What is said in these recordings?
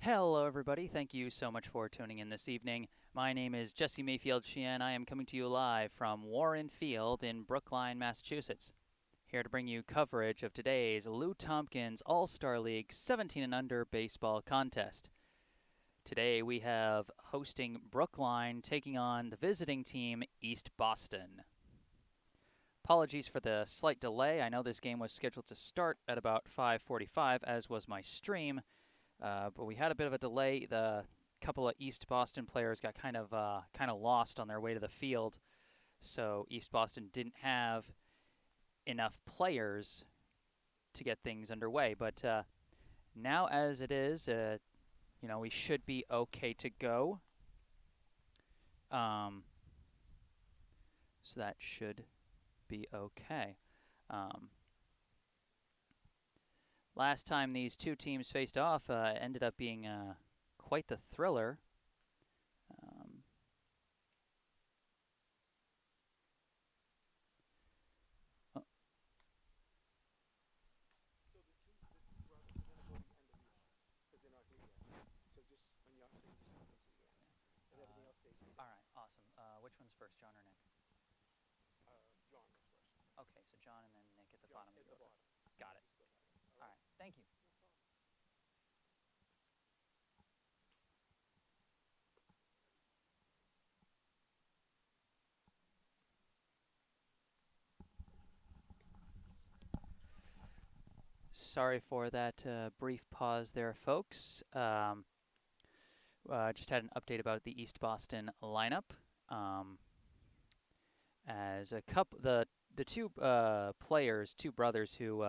Hello, everybody. Thank you so much for tuning in this evening. My name is Jesse Mayfield-Sheehan. I am coming to you live from Warren Field in Brookline, Massachusetts. Here to bring you coverage of today's Lou Tompkins All-Star League 17 and under baseball contest. Today we have hosting Brookline taking on the visiting team East Boston. Apologies for the slight delay. I know this game was scheduled to start at about 5:45, as was my stream. But we had a bit of a delay. The couple of East Boston players got kind of lost on their way to the field, so East Boston didn't have enough players to get things underway. But now, as it is, we should be okay to go. So that should be okay. Last time these two teams faced off ended up being quite the thriller. All right, awesome. Which one's first, John or Nick? John was first. Okay, so John and then Nick at the bottom of the order. Got it. All right, thank you. Sorry for that brief pause there, folks. Just had an update about the East Boston lineup. As a couple, the two players, two brothers who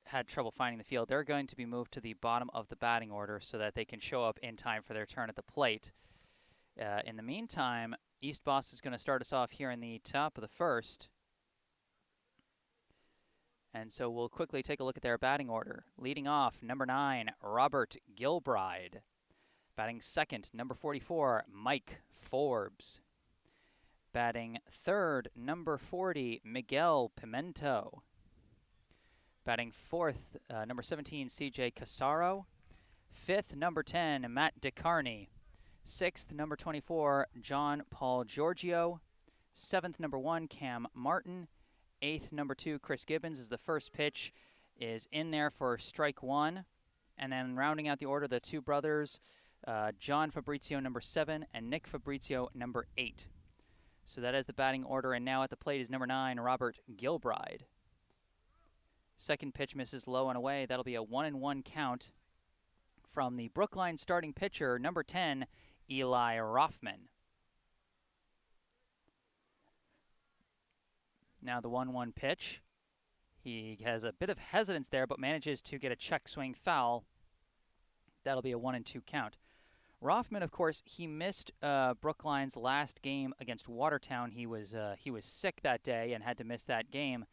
had trouble finding the field, they're going to be moved to the bottom of the batting order so that they can show up in time for their turn at the plate. In the meantime, East Boston is going to start us off here in the top of the first. And so we'll quickly take a look at their batting order. Leading off, number 9, Robert Gilbride. Batting second, number 44, Mike Forbes. Batting third, number 40, Miguel Pimento. Batting fourth, number 17, CJ Casaro. Fifth, number 10, Matt Dicarni. Sixth, number 24, John Paul Giorgio. Seventh, number 1, Cam Martin. Eighth, number 2, Chris Gibbons, as the first pitch is in there for strike one. And then rounding out the order, the two brothers, John Fabrizio, number 7, and Nick Fabrizio, number 8. So that is the batting order, and now at the plate is number 9, Robert Gilbride. Second pitch misses low and away. That'll be a 1-1 count from the Brookline starting pitcher, number 10, Eli Rothman. Now the 1-1 pitch. He has a bit of hesitance there, but manages to get a check swing foul. That'll be a 1-2 count. Rothman, of course, he missed Brookline's last game against Watertown. He was sick that day and had to miss that game.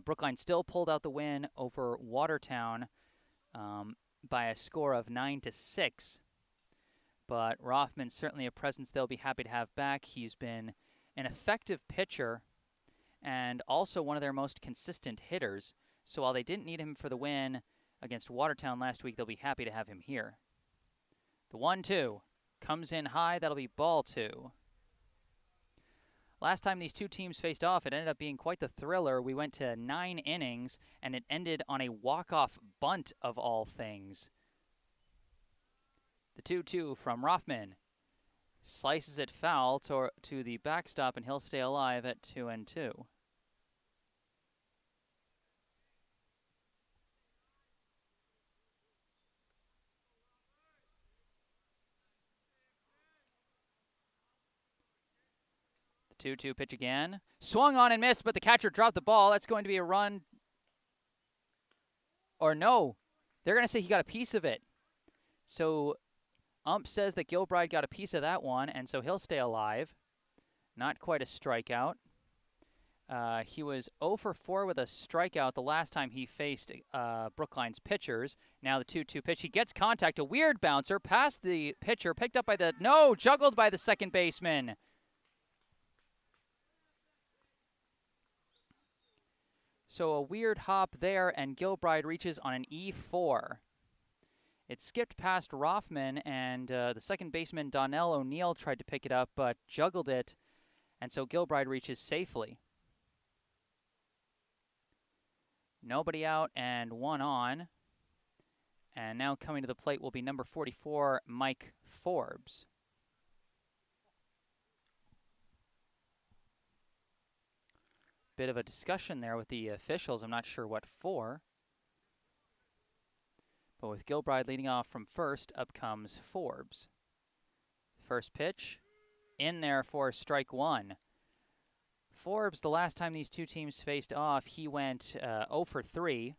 Brookline still pulled out the win over Watertown by a score of 9-6. But Rothman's certainly a presence they'll be happy to have back. He's been an effective pitcher and also one of their most consistent hitters. So while they didn't need him for the win against Watertown last week, they'll be happy to have him here. The 1-2 comes in high. That'll be ball 2. Last time these two teams faced off, it ended up being quite the thriller. We went to 9 innings, and it ended on a walk-off bunt of all things. The 2-2 from Rothman slices it foul to the backstop, and he'll stay alive at 2-2. The 2-2 pitch again. Swung on and missed, but the catcher dropped the ball. That's going to be a run. Or no, they're going to say he got a piece of it. So ump says that Gilbride got a piece of that one, and so he'll stay alive. Not quite a strikeout. He was 0 for 4 with a strikeout the last time he faced Brookline's pitchers. Now the 2-2 pitch. He gets contact. A weird bouncer past the pitcher. Picked up by the... No! Juggled by the second baseman. So a weird hop there, and Gilbride reaches on an E4. It skipped past Rothman, and the second baseman Donnell O'Neill tried to pick it up, but juggled it, and so Gilbride reaches safely. Nobody out and one on. And now coming to the plate will be number 44, Mike Forbes. Bit of a discussion there with the officials. I'm not sure what for. But with Gilbride leading off from first, up comes Forbes. First pitch, in there for strike one. Forbes, the last time these two teams faced off, he went 0 for 3.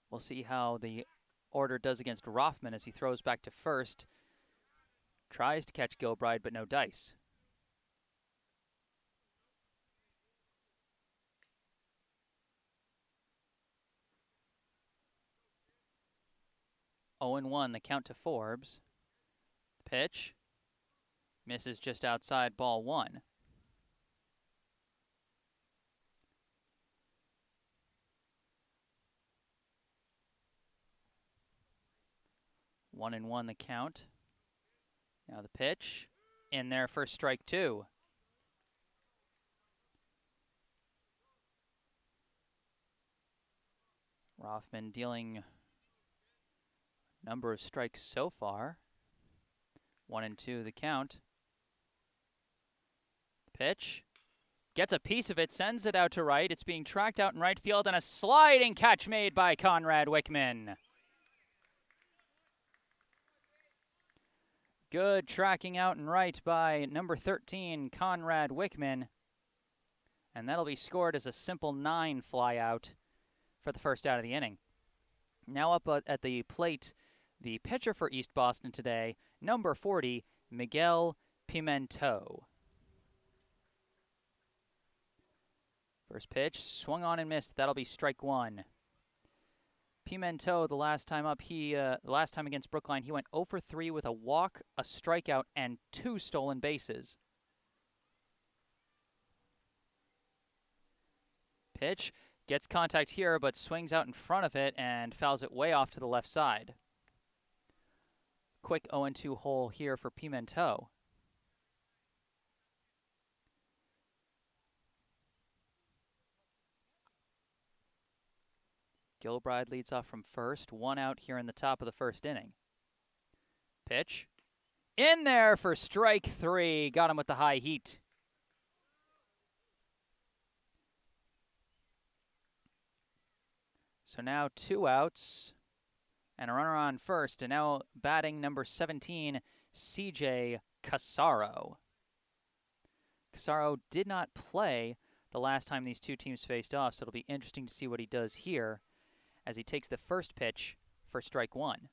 We'll see how the order does against Rothman as he throws back to first. Tries to catch Gilbride, but no dice. Oh and 1, the count to Forbes. Pitch. Misses just outside, ball 1. One and 1 the count. Now the pitch. In there for strike 2. Rothman dealing a number of strikes so far. 1 and 2 the count. Pitch. Gets a piece of it, sends it out to right. It's being tracked out in right field, and a sliding catch made by Conrad Wickman. Good tracking out and right by number 13, Conrad Wickman. And that'll be scored as a simple 9 fly out for the first out of the inning. Now up at the plate, the pitcher for East Boston today, number 40, Miguel Pimento. First pitch, swung on and missed. That'll be strike 1. Pimento, the last time up, last time against Brookline, he went 0 for 3 with a walk, a strikeout, and 2 stolen bases. Pitch, gets contact here, but swings out in front of it and fouls it way off to the left side. Quick 0-2 hole here for Pimento. Gilbride leads off from first. 1 out here in the top of the first inning. Pitch. In there for strike 3. Got him with the high heat. So now 2 outs and a runner on first. And now batting number 17, CJ Casaro. Casaro did not play the last time these two teams faced off, so it'll be interesting to see what he does here as he takes the first pitch for strike 1.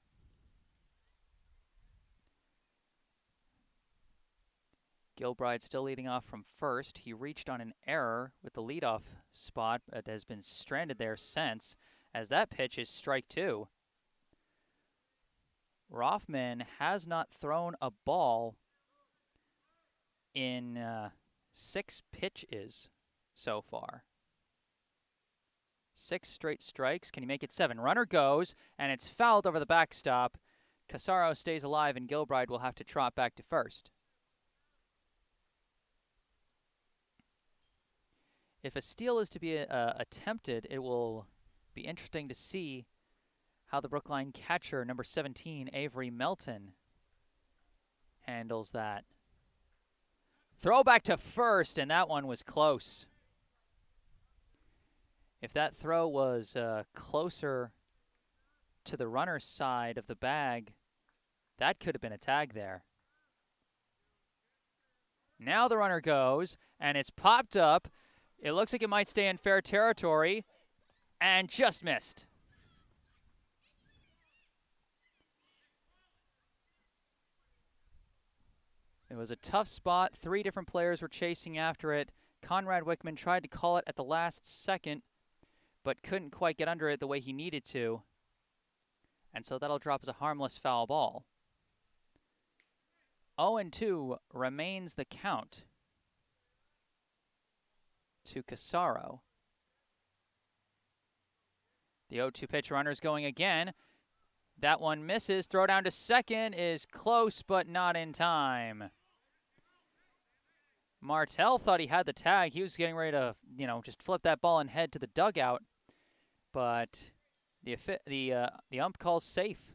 Gilbride still leading off from first. He reached on an error with the leadoff spot, but has been stranded there since, as that pitch is strike 2. Rothman has not thrown a ball in 6 pitches so far. 6 straight strikes. Can he make it 7? Runner goes, and it's fouled over the backstop. Casaro stays alive, and Gilbride will have to trot back to first. If a steal is to be attempted, it will be interesting to see how the Brookline catcher, number 17, Avery Melton, handles that. Throw back to first, and that one was close. If that throw was closer to the runner's side of the bag, that could have been a tag there. Now the runner goes, and it's popped up. It looks like it might stay in fair territory, and just missed. It was a tough spot. 3 different players were chasing after it. Conrad Wickman tried to call it at the last second, but couldn't quite get under it the way he needed to. And so that'll drop as a harmless foul ball. 0-2 remains the count to Casaro. The 0-2 pitch, runner's going again. That one misses. Throw down to second is close, but not in time. Martel thought he had the tag. He was getting ready to, just flip that ball and head to the dugout. But the ump calls safe.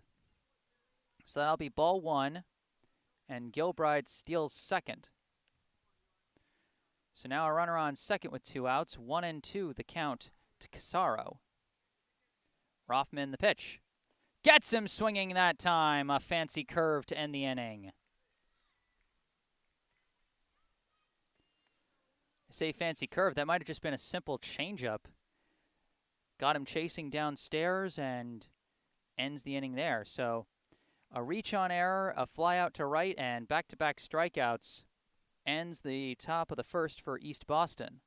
So that'll be ball one, and Gilbride steals second. So now a runner on second with 2 outs. 1-2 the count to Casaro. Rothman the pitch. Gets him swinging that time. A fancy curve to end the inning. I say fancy curve. That might have just been a simple changeup. Got him chasing downstairs and ends the inning there. So a reach on error, a fly out to right, and back-to-back strikeouts ends the top of the first for East Boston.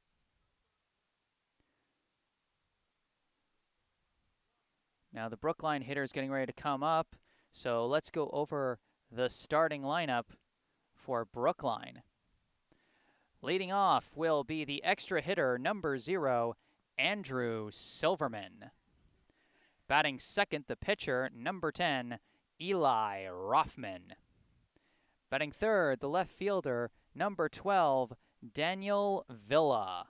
Now the Brookline hitter is getting ready to come up, so let's go over the starting lineup for Brookline. Leading off will be the extra hitter, number 0, Andrew Silverman. Batting second, the pitcher, number 10, Eli Rothman. Batting third, the left fielder, number 12, Daniel Villa.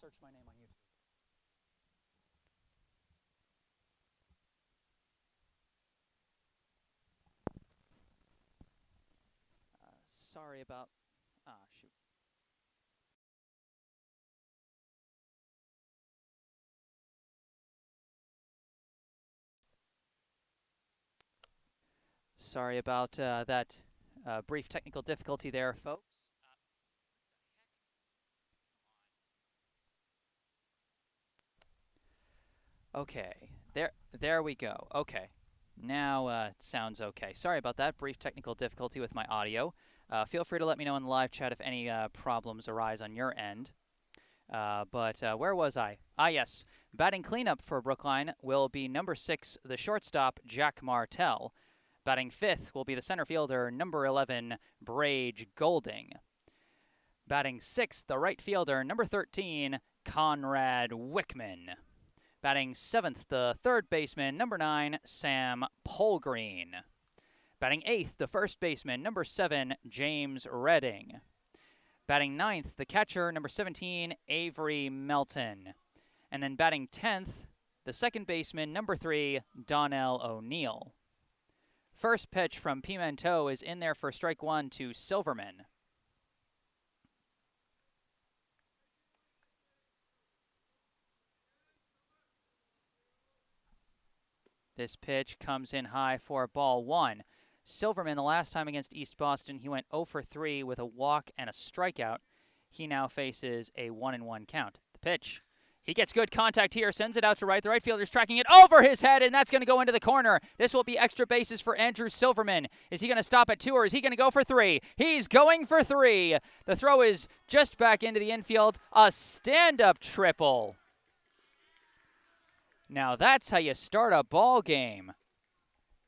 Search my name on YouTube. Sorry about... shoot. Sorry about that brief technical difficulty there, folks. Okay, there we go. Okay, now it sounds okay. Sorry about that brief technical difficulty with my audio. Feel free to let me know in the live chat if any problems arise on your end. But where was I? Yes. Batting cleanup for Brookline will be number 6, the shortstop, Jack Martel. Batting fifth will be the center fielder, number 11, Brage Golding. Batting sixth, the right fielder, number 13, Conrad Wickman. Batting seventh, the third baseman, number 9, Sam Polgreen. Batting eighth, the first baseman, number 7, James Redding. Batting ninth, the catcher, number 17, Avery Melton. And then batting 10th, the second baseman, number 3, Donnell O'Neill. First pitch from Pimento is in there for strike 1 to Silverman. This pitch comes in high for ball 1. Silverman, the last time against East Boston, he went 0 for 3 with a walk and a strikeout. He now faces a 1-1 count. The pitch. He gets good contact here, sends it out to right. The right fielder's tracking it over his head, and that's going to go into the corner. This will be extra bases for Andrew Silverman. Is he going to stop at 2, or is he going to go for 3? He's going for 3. The throw is just back into the infield. A stand-up triple. Now that's how you start a ball game.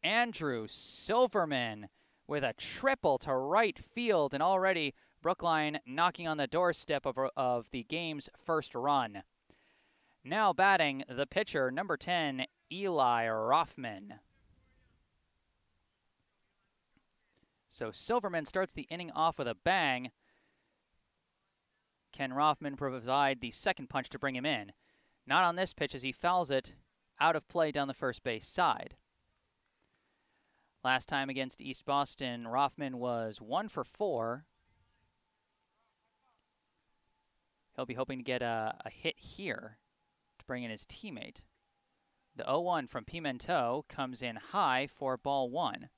Andrew Silverman with a triple to right field, and already Brookline knocking on the doorstep of the game's first run. Now batting, the pitcher, number 10, Eli Rothman. So Silverman starts the inning off with a bang. Can Rothman provide the second punch to bring him in? Not on this pitch as he fouls it out of play down the first base side. Last time against East Boston, Rothman was 1 for 4. He'll be hoping to get a hit here to bring in his teammate. The 0-1 from Pimento comes in high for ball 1.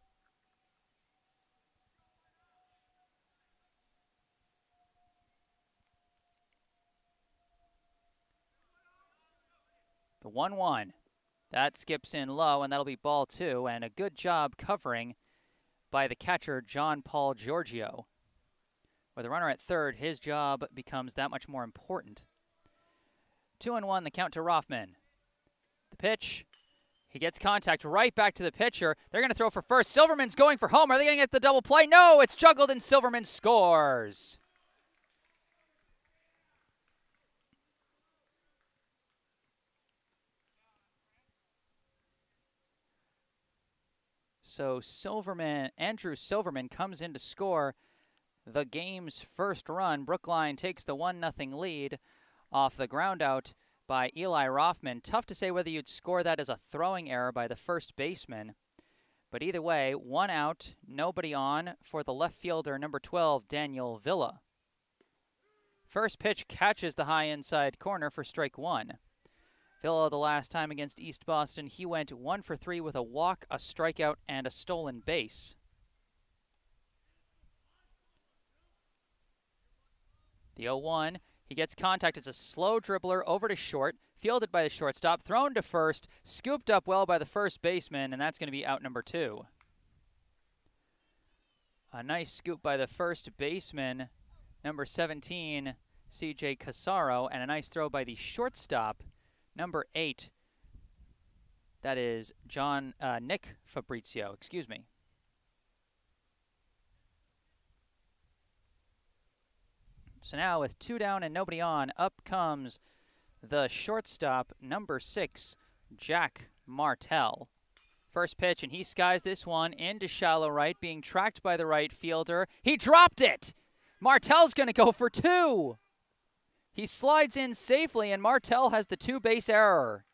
The 1-1. That skips in low, and that'll be ball 2, and a good job covering by the catcher, John Paul Giorgio. With a runner at third, his job becomes that much more important. 2-1, the count to Rothman. The pitch He gets contact right back to the pitcher. They're going to throw for first. Silverman's going for home. Are they going to get the double play? No, it's juggled and Silverman scores. So Andrew Silverman comes in to score the game's first run. Brookline takes the 1-0 lead off the ground out by Eli Rothman. Tough to say whether you'd score that as a throwing error by the first baseman. But either way, 1 out, nobody on for the left fielder, number 12, Daniel Villa. First pitch catches the high inside corner for strike 1. Villa, the last time against East Boston, he went 1 for 3 with a walk, a strikeout, and a stolen base. The 0-1, he gets contact. It's a slow dribbler over to short, fielded by the shortstop, thrown to first, scooped up well by the first baseman, and that's going to be out number 2. A nice scoop by the first baseman, number 17, C.J. Casaro, and a nice throw by the shortstop, number 8, that is Nick Fabrizio, excuse me. So now with 2 down and nobody on, up comes the shortstop, number 6, Jack Martell. First pitch, and he skies this one into shallow right, being tracked by the right fielder. He dropped it! Martell's going to go for 2! He slides in safely, and Martell has the 2-base error.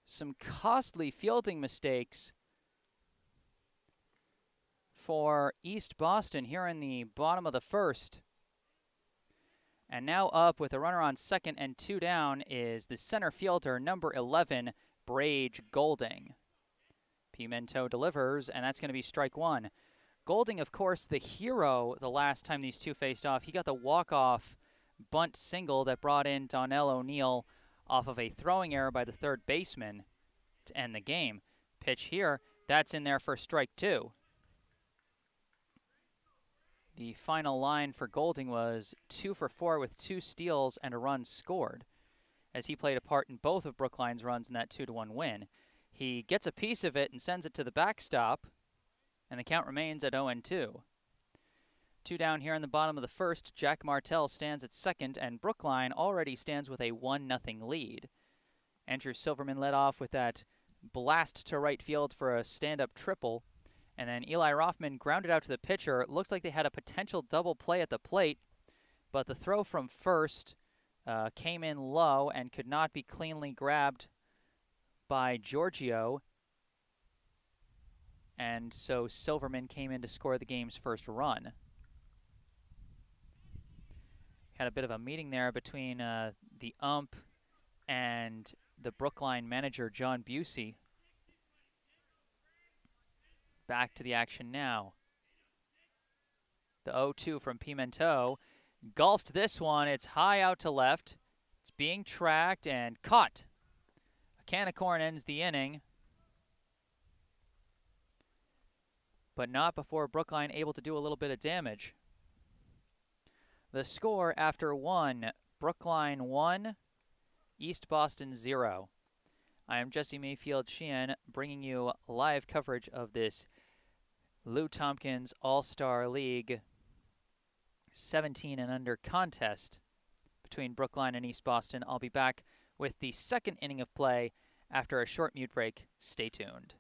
Some costly fielding mistakes for East Boston here in the bottom of the first. And now up with a runner on second and 2 down is the center fielder, number 11, Brage Golding. Pimento delivers, and that's going to be strike 1. Golding, of course, the hero the last time these two faced off. He got the walk-off bunt single that brought in Donnell O'Neill off of a throwing error by the third baseman to end the game. Pitch here, that's in there for strike 2. The final line for Golding was 2 for 4 with 2 steals and a run scored, as he played a part in both of Brookline's runs in that 2-1 win. He gets a piece of it and sends it to the backstop, and the count remains at 0-2. 2 down here in the bottom of the first. Jack Martell stands at second, and Brookline already stands with a 1-0 lead. Andrew Silverman led off with that blast to right field for a stand-up triple, and then Eli Rothman grounded out to the pitcher. It looked like they had a potential double play at the plate, but the throw from first came in low and could not be cleanly grabbed by Giorgio. And so Silverman came in to score the game's first run. Had a bit of a meeting there between the ump and the Brookline manager, John Busey. Back to the action now. The 0-2 from Pimento. Golfed this one. It's high out to left. It's being tracked and caught. A can of corn ends the inning, but not before Brookline able to do a little bit of damage. The score after 1, Brookline 1, East Boston 0. I am Jesse Mayfield-Sheehan, bringing you live coverage of this Lou Tompkins All-Star League 17 and under contest between Brookline and East Boston. I'll be back with the second inning of play after a short mute break. Stay tuned.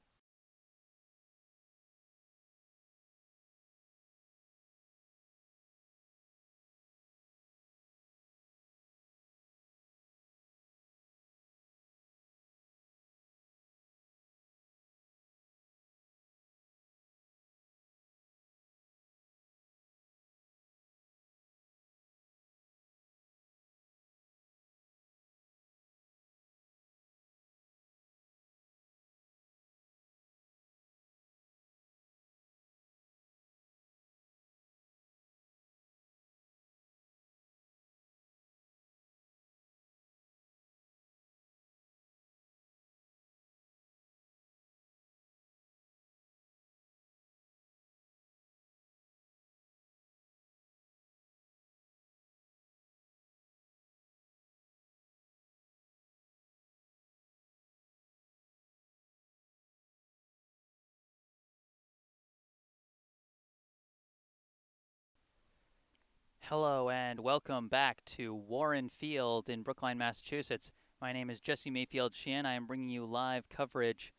Hello and welcome back to Warren Field in Brookline, Massachusetts. My name is Jesse Mayfield-Sheehan. I am bringing you live coverage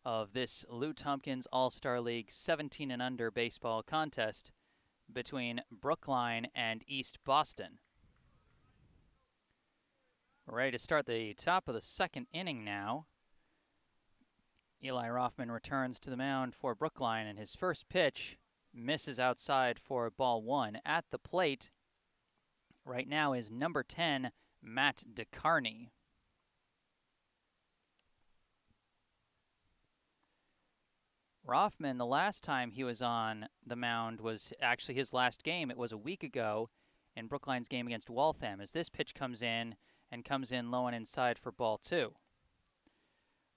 of this Lou Tompkins All-Star League 17 and under baseball contest between Brookline and East Boston. We're ready to start the top of the second inning now. Eli Rothman returns to the mound for Brookline, and his first pitch misses outside for ball one. At the plate right now is number 10, Matt Dicarni. Rothman, the last time he was on the mound was actually his last game. It was a week ago in Brookline's game against Waltham, as this pitch comes in low and inside for ball two.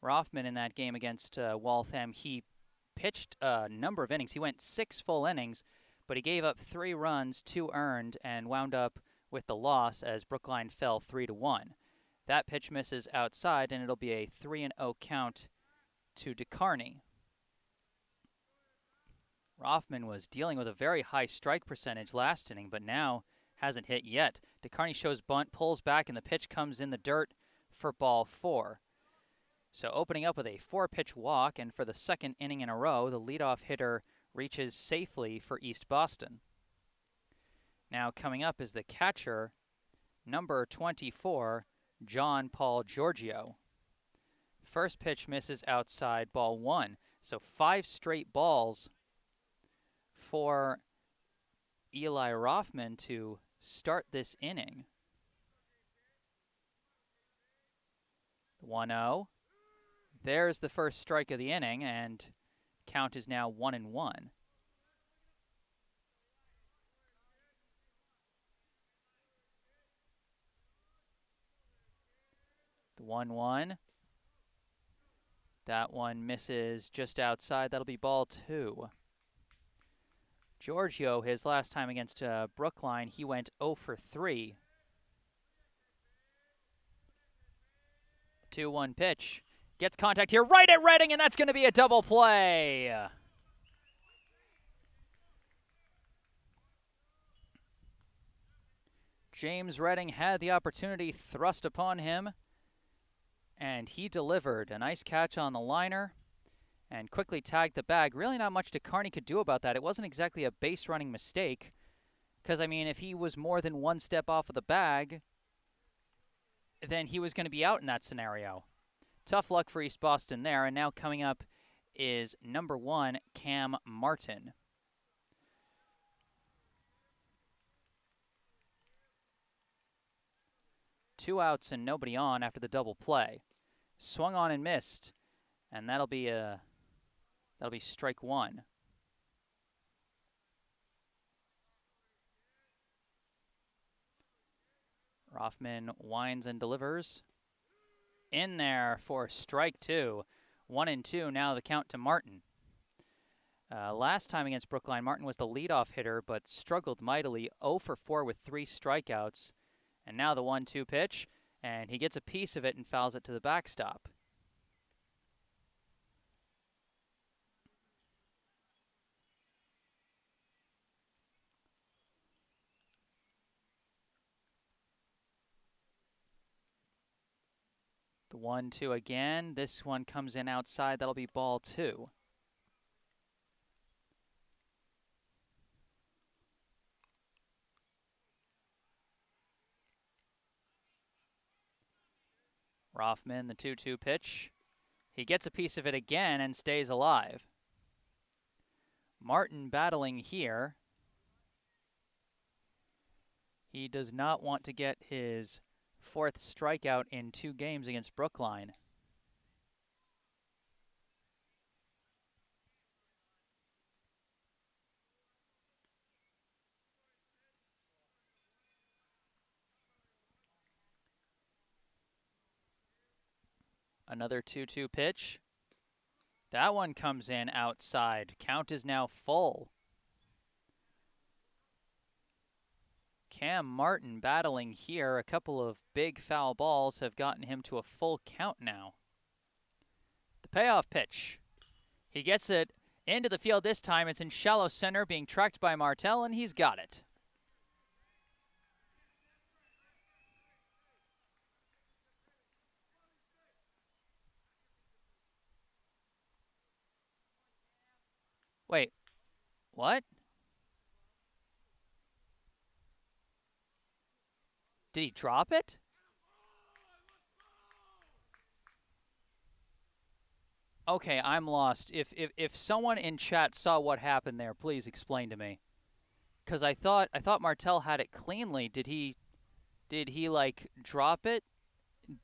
Rothman in that game against Waltham, he pitched a number of innings. He went 6 full innings, but he gave up 3 runs, 2 earned, and wound up with the loss as Brookline fell 3-1. That pitch misses outside, and it'll be a 3-0 count to Dicarni. Rothman was dealing with a very high strike percentage last inning, but now hasn't hit yet. Dicarni shows bunt, pulls back, and the pitch comes in the dirt for ball 4. So opening up with a 4-pitch walk, and for the second inning in a row, the leadoff hitter reaches safely for East Boston. Now coming up is the catcher, number 24, John Paul Giorgio. First pitch misses outside, ball 1. So 5 straight balls for Eli Rothman to start this inning. The 1-0. There's the first strike of the inning, and count is now 1-1. The 1-1. That one misses just outside. That'll be ball 2. Giorgio, his last time against Brookline, he went 0 for 3. 2-1 pitch. Gets contact here right at Redding, and that's going to be a double play. James Redding had the opportunity thrust upon him, and he delivered. A nice catch on the liner and quickly tagged the bag. Really not much Dicarni could do about that. It wasn't exactly a base running mistake, because, I mean, if he was more than 1 step off of the bag, then he was going to be out in that scenario. Tough luck for East Boston there, and now coming up is number 1, Cam Martin. Two outs and nobody on after the double play. Swung on and missed, and that'll be strike 1. Rothman winds and delivers. In there for strike 2. 1-2, now the count to Martin. Last time against Brookline, Martin was the leadoff hitter, but struggled mightily. 0 for 4 with 3 strikeouts. And now the 1-2 pitch, and he gets a piece of it and fouls it to the backstop. The 1-2 again. This one comes in outside. That'll be ball 2. Rothman, the 2-2 pitch. He gets a piece of it again and stays alive. Martin battling here. He does not want to get his 4th strikeout in 2 games against Brookline. Another 2-2 pitch. That one comes in outside. Count is now full. Cam Martin battling here. A couple of big foul balls have gotten him to a full count now. The payoff pitch. He gets it into the field this time. It's in shallow center, being tracked by Martel, and he's got it. Wait, what? Did he drop it? Okay, I'm lost. If someone in chat saw what happened there, please explain to me. Because I thought Martel had it cleanly. Did he like drop it?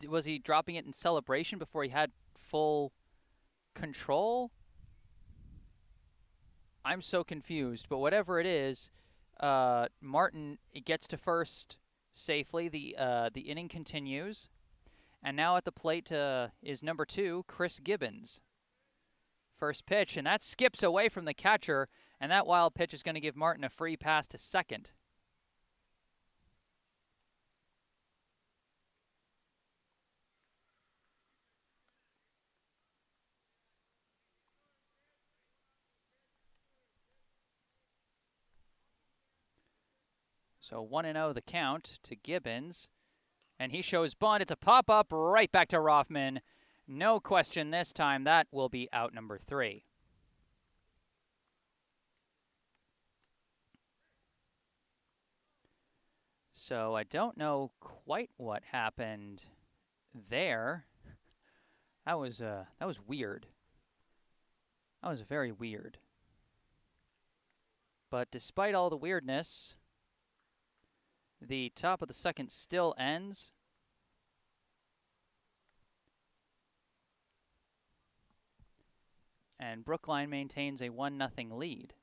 Was he dropping it in celebration before he had full control? I'm so confused. But whatever it is, Martin gets to first safely. The inning continues, and now at the plate is number 2, Chris Gibbons. First pitch, and that skips away from the catcher, and that wild pitch is going to give Martin a free pass to second. So 1-0 the count to Gibbons, and he shows bunt. It's a pop-up right back to Rothman. No question this time. That will be out number 3. So I don't know quite what happened there. That was weird. That was very weird. But despite all the weirdness, the top of the second still ends. And Brookline maintains a 1-0 lead.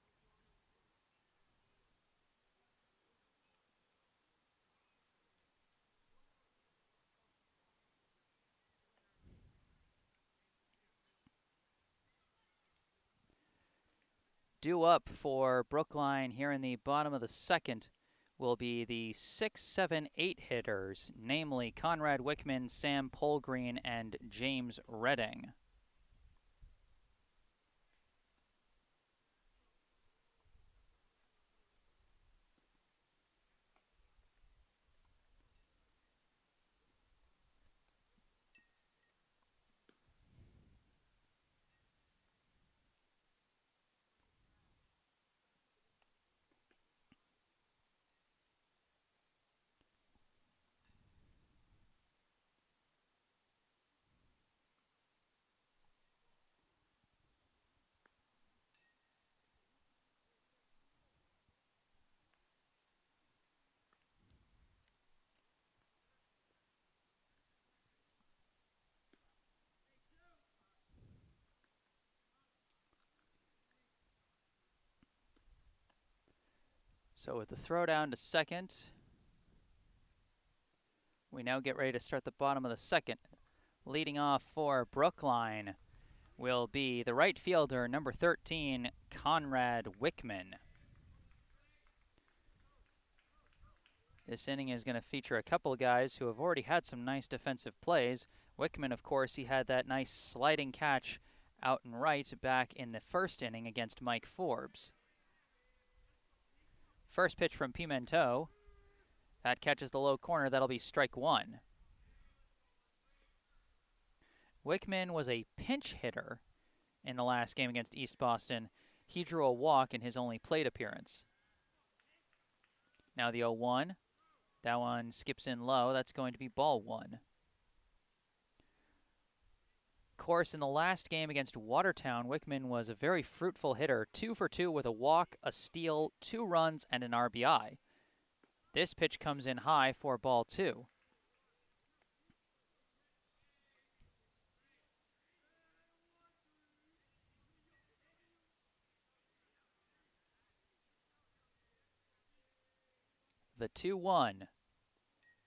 Due up for Brookline here in the bottom of the second will be the 6, 7, 8 hitters, namely Conrad Wickman, Sam Polgreen, and James Redding. So with the throw down to second, we now get ready to start the bottom of the second. Leading off for Brookline will be the right fielder, number 13, Conrad Wickman. This inning is going to feature a couple of guys who have already had some nice defensive plays. Wickman, of course, he had that nice sliding catch out and right back in the first inning against Mike Forbes. First pitch from Pimento. That catches the low corner. That'll be strike 1. Wickman was a pinch hitter in the last game against East Boston. He drew a walk in his only plate appearance. Now the 0-1. That one skips in low. That's going to be ball 1. Of course, in the last game against Watertown, Wickman was a very fruitful hitter, 2 for 2 with a walk, a steal, 2 runs, and an RBI. This pitch comes in high for ball 2. The 2-1.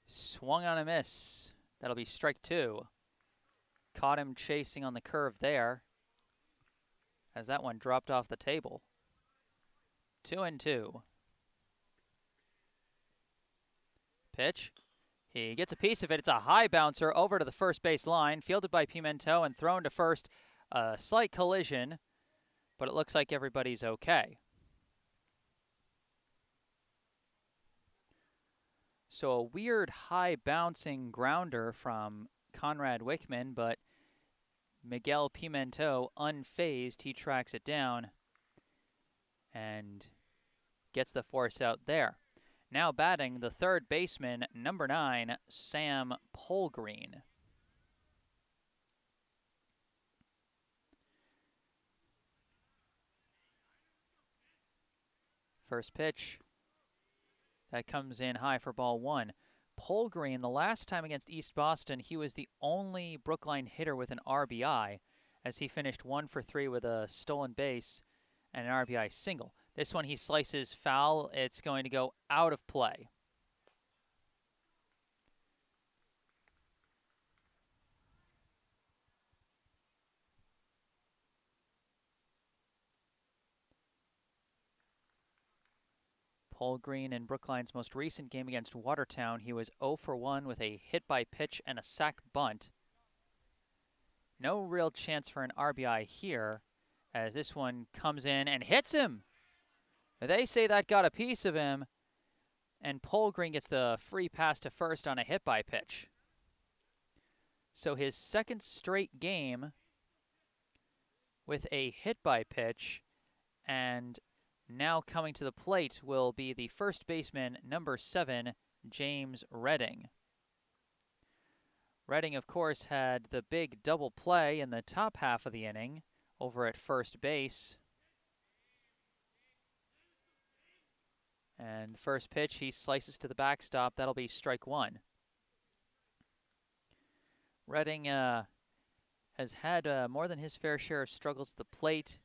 Swung on a miss. That'll be strike 2. Caught him chasing on the curve there, as that one dropped off the table. 2-2. Pitch. He gets a piece of it. It's a high bouncer over to the first base line, fielded by Pimento and thrown to first. A slight collision, but it looks like everybody's okay. So a weird high bouncing grounder from Conrad Wickman, but Miguel Pimento, unfazed, he tracks it down. and gets the force out there. Now batting the third baseman, number 9, Sam Polgreen. First pitch. That comes in high for ball 1. Polgreen, the last time against East Boston, he was the only Brookline hitter with an RBI, as he finished 1 for 3 with a stolen base and an RBI single. This one he slices foul. It's going to go out of play. Polgreen in Brookline's most recent game against Watertown, he was 0 for 1 with a hit by pitch and a sac bunt. No real chance for an RBI here, as this one comes in and hits him. They say that got a piece of him, and Polgreen gets the free pass to first on a hit by pitch. So his second straight game with a hit by pitch, and now coming to the plate will be the first baseman, number 7, James Redding. Redding, of course, had the big double play in the top half of the inning over at first base. And the first pitch, he slices to the backstop. That'll be strike 1. Redding has had more than his fair share of struggles at the plate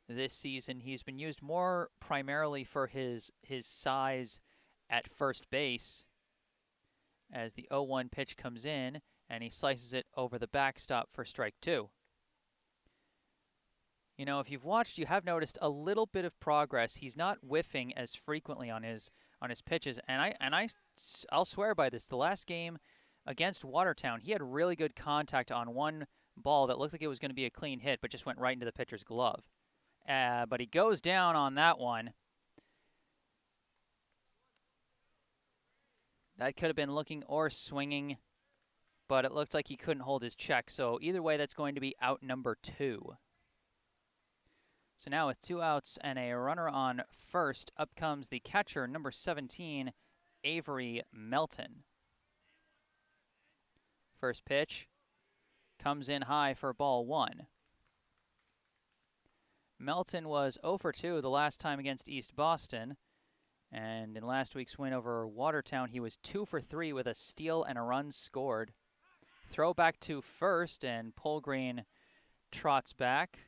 this season. He's been used more primarily for his size at first base, as the 0-1 pitch comes in, and he slices it over the backstop for strike 2. You know, if you've watched, you have noticed a little bit of progress. He's not whiffing as frequently on his pitches, and I'll swear by this. The last game against Watertown, he had really good contact on one ball that looked like it was going to be a clean hit, but just went right into the pitcher's glove. But he goes down on that one. That could have been looking or swinging, but it looked like he couldn't hold his check. So either way, that's going to be out number 2. So now with 2 outs and a runner on first, up comes the catcher, number 17, Avery Melton. First pitch comes in high for ball 1. Melton was 0 for 2 the last time against East Boston, and in last week's win over Watertown, he was 2 for 3 with a steal and a run scored. Throw back to first, and Polgreen trots back.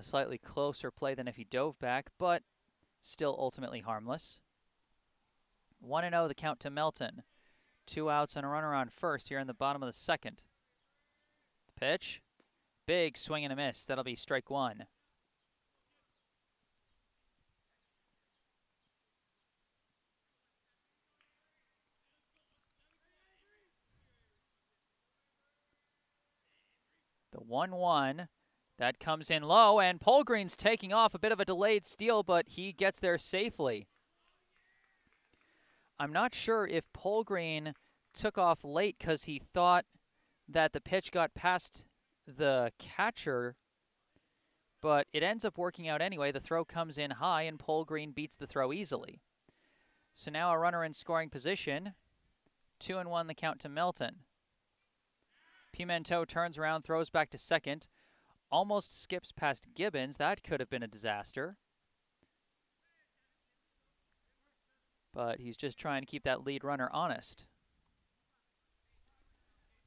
Slightly closer play than if he dove back, but still ultimately harmless. 1-0 the count to Melton. 2 outs and a runner on first here in the bottom of the second. The pitch. Big swing and a miss. That'll be strike 1. The 1-1. That comes in low, and Polgreen's taking off. A bit of a delayed steal, but he gets there safely. I'm not sure if Polgreen took off late because he thought that the pitch got past the catcher, but it ends up working out anyway. The throw comes in high, and Polgreen beats the throw easily. So now a runner in scoring position. 2-1 the count to Melton. Pimento turns around, throws back to second. Almost skips past Gibbons. That could have been a disaster. But he's just trying to keep that lead runner honest.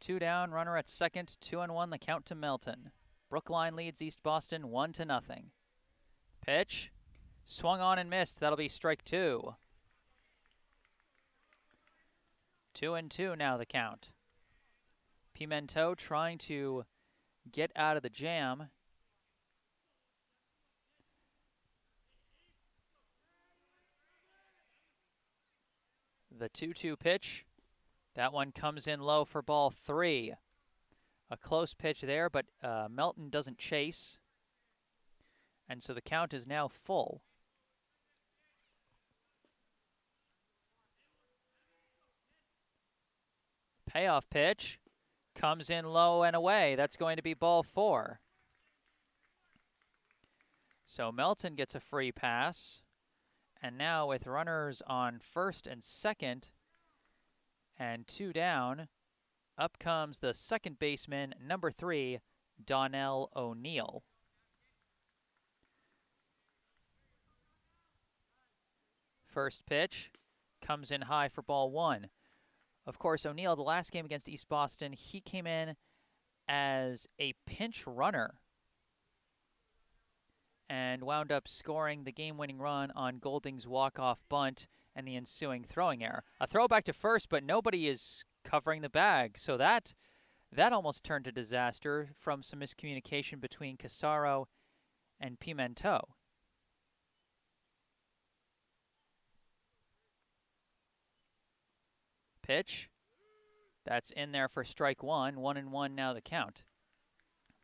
2 down, runner at second, 2-1 the count to Melton. Brookline leads East Boston 1-0. Pitch, swung on and missed. That'll be strike 2. 2-2 now the count. Pimento trying to get out of the jam. The 2-2 pitch. That one comes in low for ball 3. A close pitch there, but Melton doesn't chase. And so the count is now full. Payoff pitch. Comes in low and away. That's going to be ball 4. So Melton gets a free pass. And now with runners on first and second and 2 down, up comes the second baseman, number 3, Donnell O'Neill. First pitch comes in high for ball 1. Of course, O'Neill, the last game against East Boston, he came in as a pinch runner and wound up scoring the game-winning run on Golding's walk-off bunt and the ensuing throwing error. A throw back to first, but nobody is covering the bag, so that almost turned to disaster from some miscommunication between Casaro and Pimento. Pitch. That's in there for strike 1. 1-1 now the count.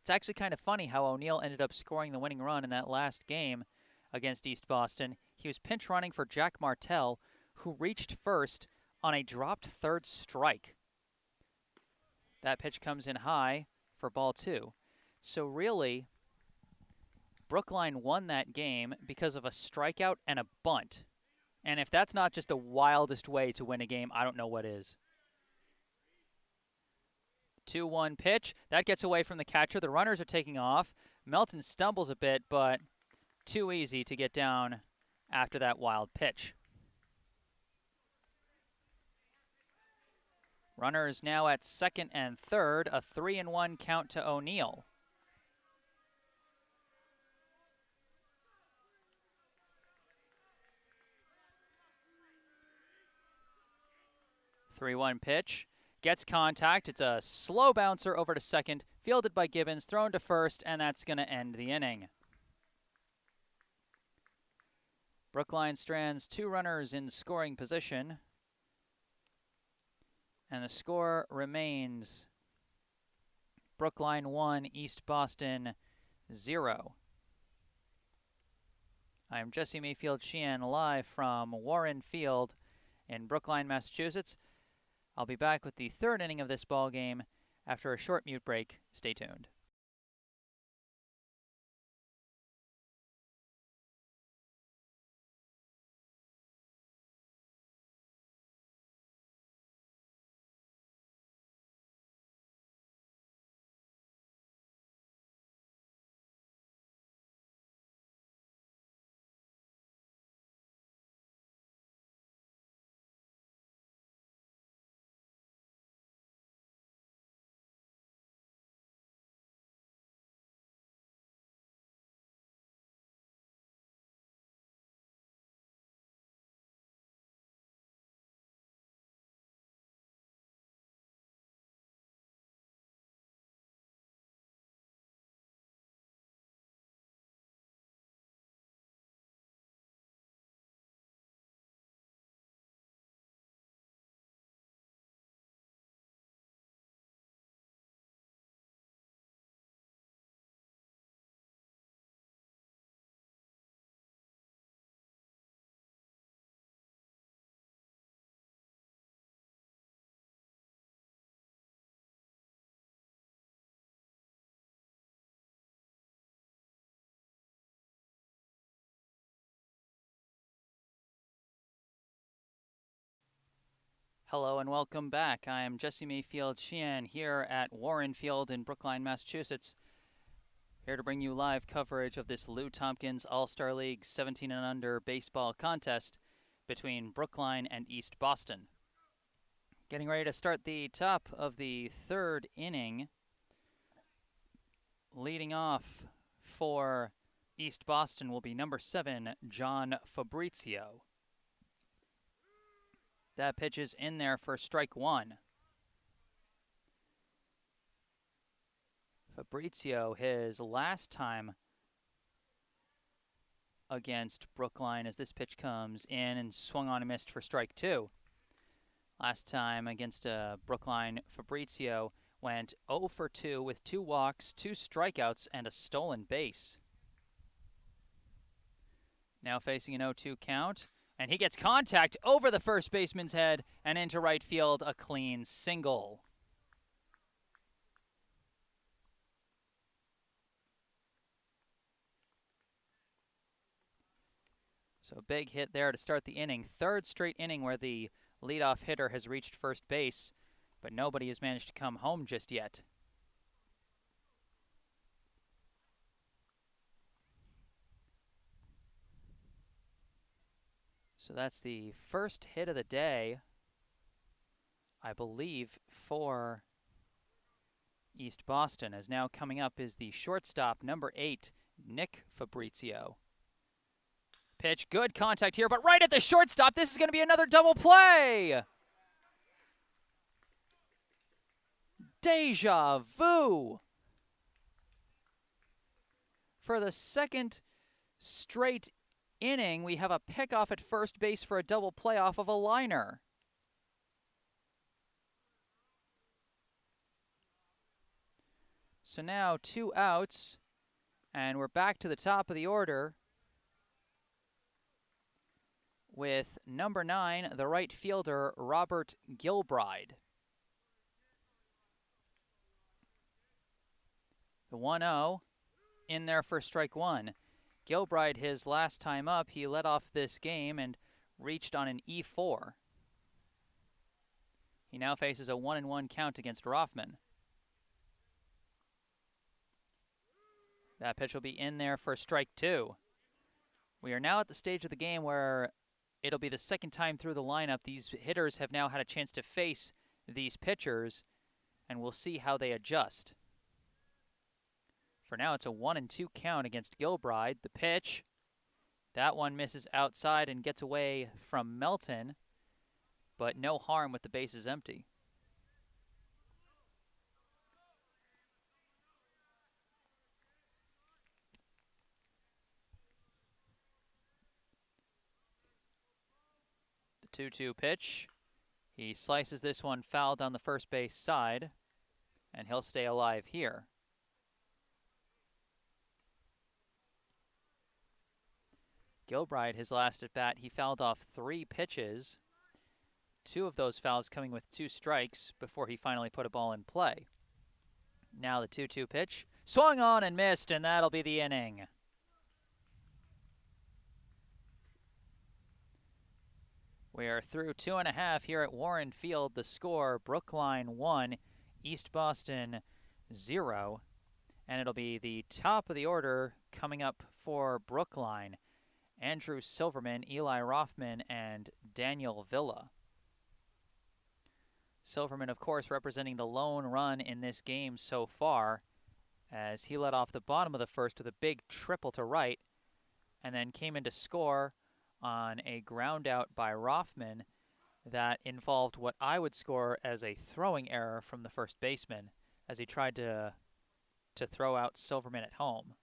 It's actually kind of funny how O'Neill ended up scoring the winning run in that last game against East Boston. He was pinch running for Jack Martell, who reached first on a dropped third strike. That pitch comes in high for ball 2. So really, Brookline won that game because of a strikeout and a bunt. And if that's not just the wildest way to win a game, I don't know what is. 2-1 pitch. That gets away from the catcher. The runners are taking off. Melton stumbles a bit, but too easy to get down after that wild pitch. Runners now at second and third. A 3-1 count to O'Neill. Three-one pitch. Gets contact. It's a slow bouncer over to second, fielded by Gibbons, thrown to first, and that's going to end the inning. Brookline strands 2 runners in scoring position, and the score remains Brookline 1, East Boston 0. I'm Jesse Mayfield-Sheehan, live from Warren Field in Brookline, Massachusetts. I'll be back with the third inning of this ball game after a short mute break. Stay tuned. Hello and welcome back. I am Jesse Mayfield-Sheehan here at Warren Field in Brookline, Massachusetts. Here to bring you live coverage of this Lou Tompkins All-Star League 17 and under baseball contest between Brookline and East Boston. Getting ready to start the top of the third inning. Leading off for East Boston will be number 7, John Fabrizio. That pitch is in there for strike 1. Fabrizio, his last time against Brookline as this pitch comes in and swung on and missed for strike 2. Last time against Brookline, Fabrizio went 0 for 2 with 2 walks, 2 strikeouts, and a stolen base. Now facing an 0-2 count. And he gets contact over the first baseman's head and into right field, a clean single. So big hit there to start the inning. Third straight inning where the leadoff hitter has reached first base, but nobody has managed to come home just yet. So that's the first hit of the day, I believe, for East Boston. As now coming up is the shortstop, number 8, Nick Fabrizio. Pitch, good contact here, but right at the shortstop. This is going to be another double play. Deja vu. For the second straight inning, we have a pickoff at first base for a double play off of a liner. So now 2 outs, and we're back to the top of the order with number 9, the right fielder, Robert Gilbride. The 1-0 in there for strike 1. Gilbride, his last time up, he led off this game and reached on an E4. He now faces a 1-1 count against Rothman. That pitch will be in there for strike 2. We are now at the stage of the game where it'll be the second time through the lineup. These hitters have now had a chance to face these pitchers, and we'll see how they adjust. For now, it's a 1-2 count against Gilbride. The pitch, that one misses outside and gets away from Melton, but no harm with the bases empty. The 2-2 pitch. He slices this one foul down the first base side, and he'll stay alive here. Gilbride, his last at bat, he fouled off 3 pitches. 2 of those fouls coming with 2 strikes before he finally put a ball in play. Now the 2-2 pitch. Swung on and missed, and that'll be the inning. We are through 2.5 here at Warren Field. The score, Brookline 1, East Boston 0. And it'll be the top of the order coming up for Brookline. Andrew Silverman, Eli Rothman, and Daniel Villa. Silverman, of course, representing the lone run in this game so far, as he led off the bottom of the first with a big triple to right, and then came in to score on a ground out by Rothman that involved what I would score as a throwing error from the first baseman as he tried to throw out Silverman at home.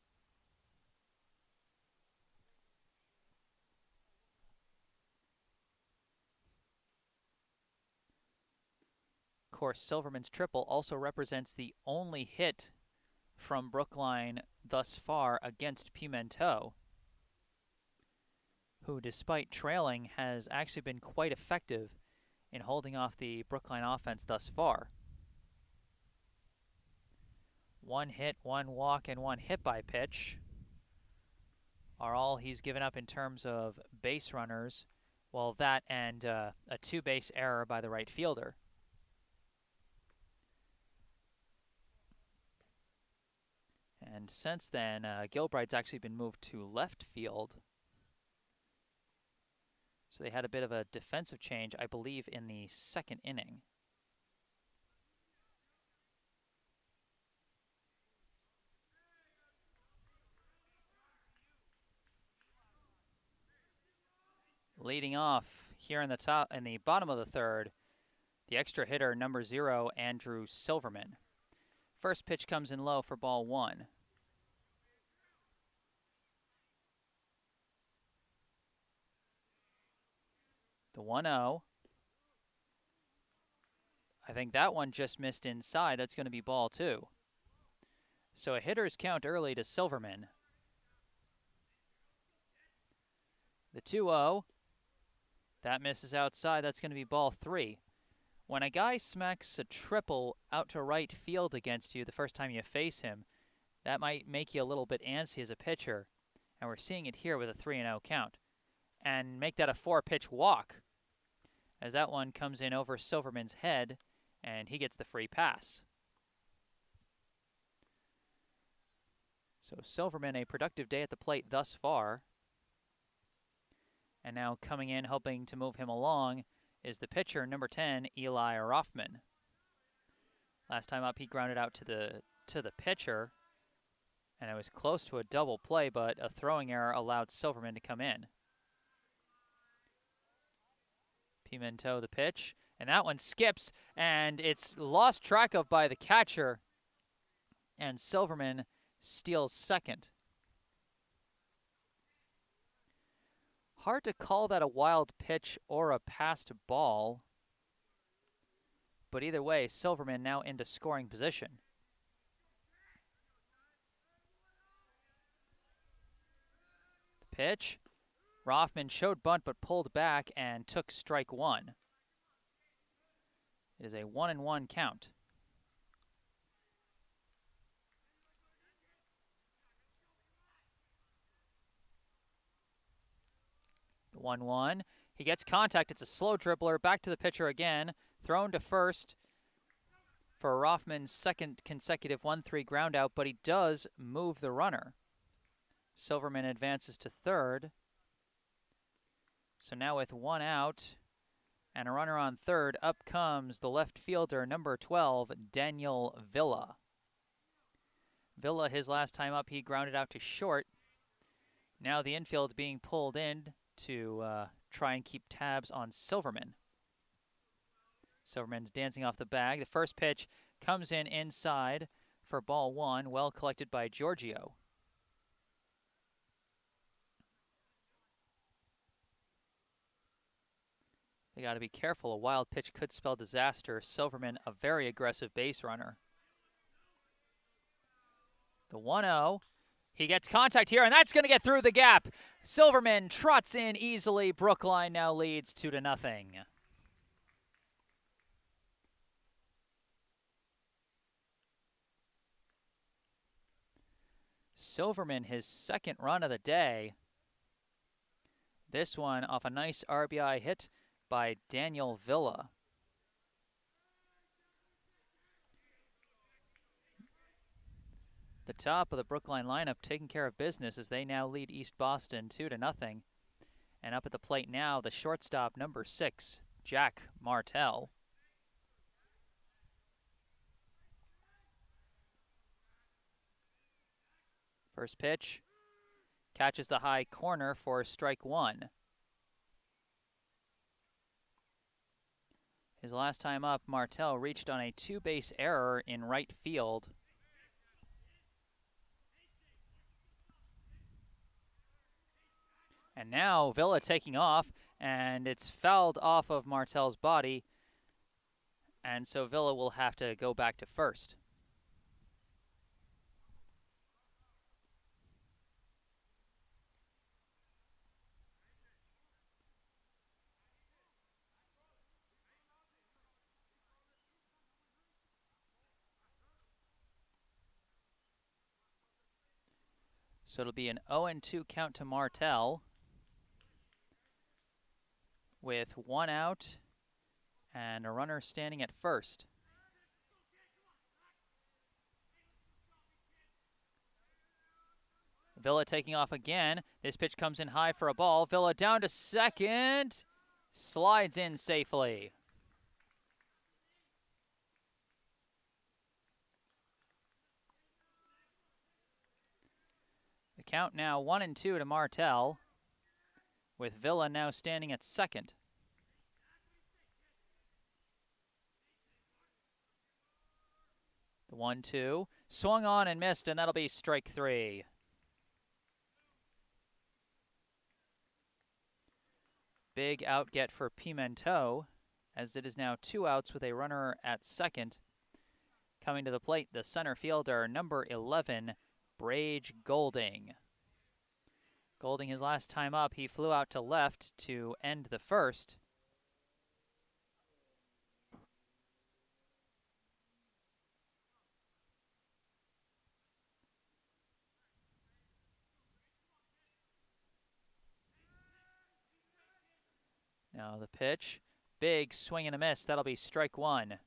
Of course, Silverman's triple also represents the only hit from Brookline thus far against Pimento, who, despite trailing, has actually been quite effective in holding off the Brookline offense thus far. 1 hit, 1 walk, and 1 hit by pitch are all he's given up in terms of base runners, well, that and a 2-base error by the right fielder. And since then, Gilbride's actually been moved to left field. So they had a bit of a defensive change, I believe, in the second inning. Leading off here in the bottom of the third, the extra hitter, number 0, Andrew Silverman. First pitch comes in low for ball 1. The 1-0. I think that one just missed inside. That's going to be ball 2. So a hitter's count early to Silverman. The 2-0. That misses outside. That's going to be ball 3. When a guy smacks a triple out to right field against you the first time you face him, that might make you a little bit antsy as a pitcher. And we're seeing it here with a 3-0 count. and make that a 4-pitch walk, as that one comes in over Silverman's head, and he gets the free pass. So Silverman, a productive day at the plate thus far. And now coming in, helping to move him along, is the pitcher, number 10, Eli Rothman. Last time up, he grounded out to the pitcher, and it was close to a double play, but a throwing error allowed Silverman to come in. Pimento, the pitch, and that one skips, and it's lost track of by the catcher, and Silverman steals second. Hard to call that a wild pitch or a passed ball, but either way, Silverman now into scoring position. The pitch. Rothman showed bunt but pulled back and took strike one. It is a 1-1 count. The 1-1. He gets contact. It's a slow dribbler. Back to the pitcher again. Thrown to first for Rothman's second consecutive 1-3 ground out, but he does move the runner. Silverman advances to third. So now with one out and a runner on third, up comes the left fielder, number 12, Daniel Villa. Villa, his last time up, he grounded out to short. Now the infield being pulled in to try and keep tabs on Silverman. Silverman's dancing off the bag. The first pitch comes in inside for ball one, well collected by Giorgio. They got to be careful. A wild pitch could spell disaster. Silverman, a very aggressive base runner. The 1-0. He gets contact here, and that's going to get through the gap. Silverman trots in easily. Brookline now leads 2-0. Silverman, his second run of the day. This one off a nice RBI hit by Daniel Villa. The top of the Brookline lineup taking care of business as they now lead East Boston 2-0. And up at the plate now, the shortstop, number 6, Jack Martell. First pitch, catches the high corner for strike one. His last time up, Martell reached on a two-base error in right field. And now Villa taking off, and it's fouled off of Martell's body, and so Villa will have to go back to first. So it'll be an 0-2 count to Martell with one out and a runner standing at first. Villa taking off again. This pitch comes in high for a ball. Villa down to second. Slides in safely. The count now 1-2 to Martell, with Villa now standing at second. The 1-2, swung on and missed, and that'll be strike three. Big out get for Pimento, as it is now 2 outs with a runner at second. Coming to the plate, the center fielder, number 11, Brage Golding. Golding, his last time up, he flew out to left to end the first. Now the pitch. Big swing and a miss. That'll be strike one.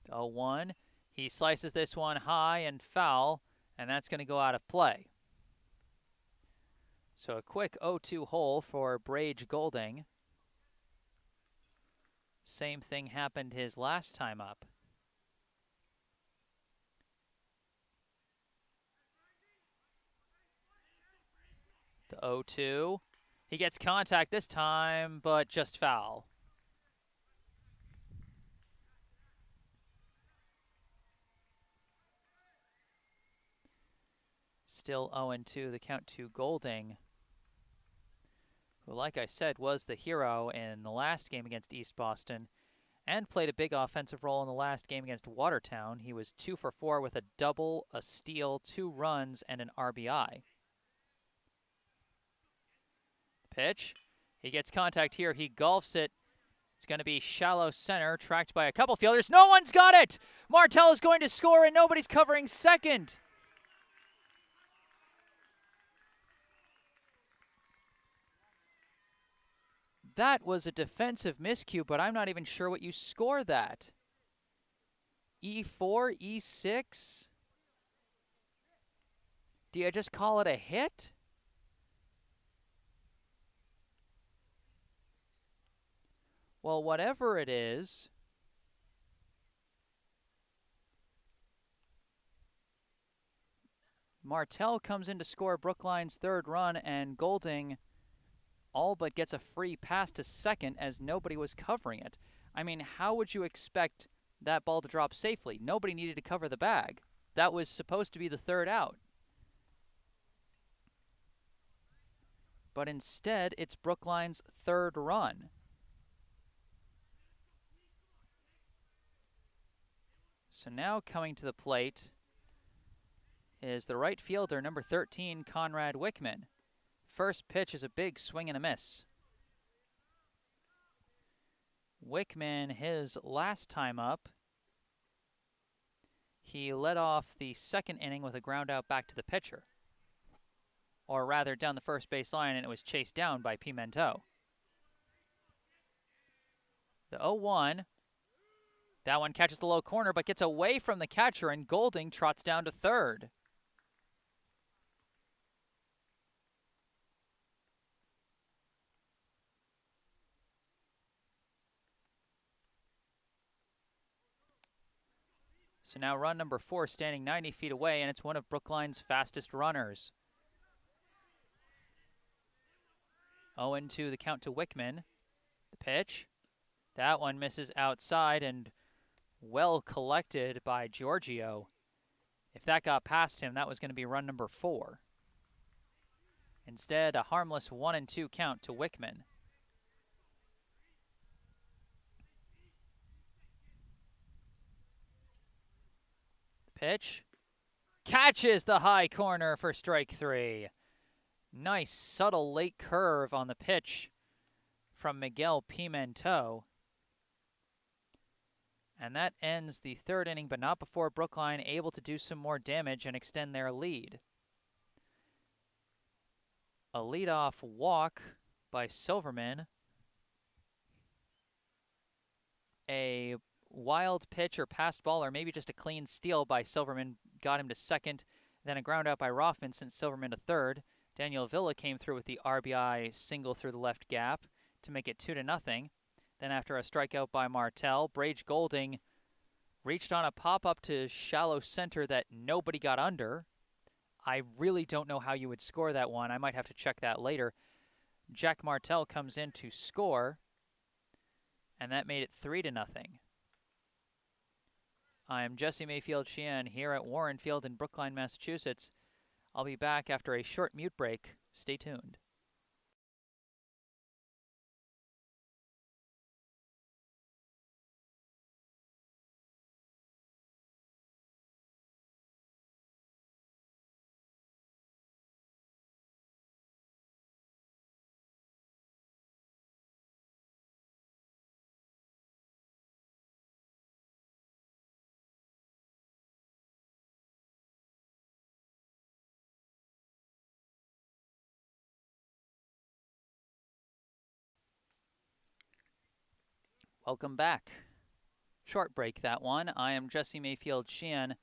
The 0-1. He slices this one high and foul, and that's going to go out of play. So a quick 0-2 hole for Brage Golding. Same thing happened his last time up. The 0-2. He gets contact this time, but just foul. Still 0-2, the count to Golding, who, like I said, was the hero in the last game against East Boston and played a big offensive role in the last game against Watertown. He was 2 for 4 with a double, a steal, 2 runs, and an RBI. Pitch. He gets contact here. He golfs it. It's going to be shallow center, tracked by a couple fielders. No one's got it! Martell is going to score, and nobody's covering second. That was a defensive miscue, but I'm not even sure what you score that. E4, E6? Do you just call it a hit? Well, whatever it is, Martell comes in to score Brookline's third run, and Golding all but gets a free pass to second as nobody was covering it. I mean, how would you expect that ball to drop safely? Nobody needed to cover the bag. That was supposed to be the third out. But instead, it's Brookline's third run. So now coming to the plate is the right fielder, number 13, Conrad Wickman. First pitch is a big swing and a miss. Wickman, his last time up, he led off the second inning with a ground out back to the pitcher. Or rather, down the first base line, and it was chased down by Pimento. The 0-1. That one catches the low corner, but gets away from the catcher, and Golding trots down to third. So now run number 4 standing 90 feet away, and it's one of Brookline's fastest runners. 0-2 the count to Wickman. The pitch. That one misses outside and well collected by Giorgio. If that got past him, that was going to be run number 4. Instead, a harmless 1-2 count to Wickman. The pitch. Catches the high corner for strike 3. Nice subtle late curve on the pitch from Miguel Pimento. And that ends the third inning, but not before Brookline able to do some more damage and extend their lead. A leadoff walk by Silverman. A wild pitch or passed ball, or maybe just a clean steal by Silverman, got him to second. Then a ground out by Rothman sent Silverman to third. Daniel Villa came through with the RBI single through the left gap to make it 2-0. Then after a strikeout by Martell, Brage Golding reached on a pop-up to shallow center that nobody got under. I really don't know how you would score that one. I might have to check that later. Jack Martell comes in to score, and that made it 3-0. I'm Jesse Mayfield-Sheehan here at Warren Field in Brookline, Massachusetts. I'll be back after a short mute break. Stay tuned. Welcome back. Short break, that one. I am Jesse Mayfield-Sheehan,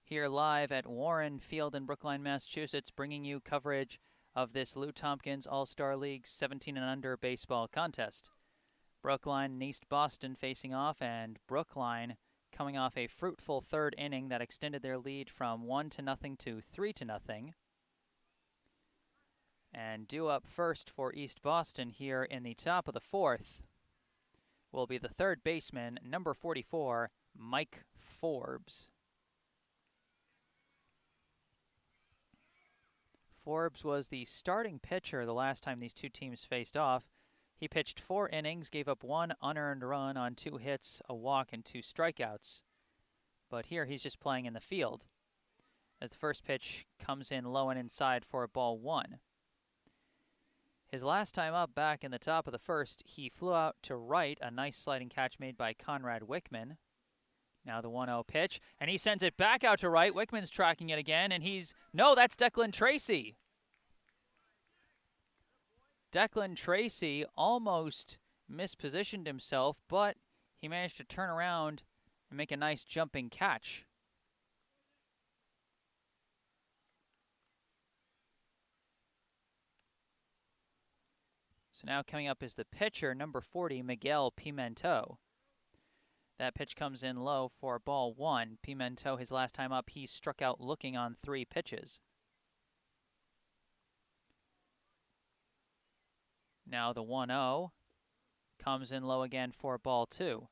here live at Warren Field in Brookline, Massachusetts, bringing you coverage of this Lou Tompkins All-Star League 17 and under baseball contest. Brookline and East Boston facing off, and Brookline coming off a fruitful third inning that extended their lead from 1-0 to 3-0. And due up first for East Boston here in the top of the fourth will be the third baseman, number 44, Mike Forbes. Forbes was the starting pitcher the last time these two teams faced off. He pitched 4 innings, gave up 1 unearned run on 2 hits, a walk, and 2 strikeouts. But here he's just playing in the field, as the first pitch comes in low and inside for ball 1. His last time up back in the top of the first, he flew out to right, a nice sliding catch made by Conrad Wickman. Now the 1-0 pitch, and he sends it back out to right. Wickman's tracking it again, and no, that's Declan Tracy. Declan Tracy almost mispositioned himself, but he managed to turn around and make a nice jumping catch. So now coming up is the pitcher, number 40, Miguel Pimento. That pitch comes in low for ball 1. Pimento, his last time up, he struck out looking on 3 pitches. Now the 1-0 comes in low again for ball 2.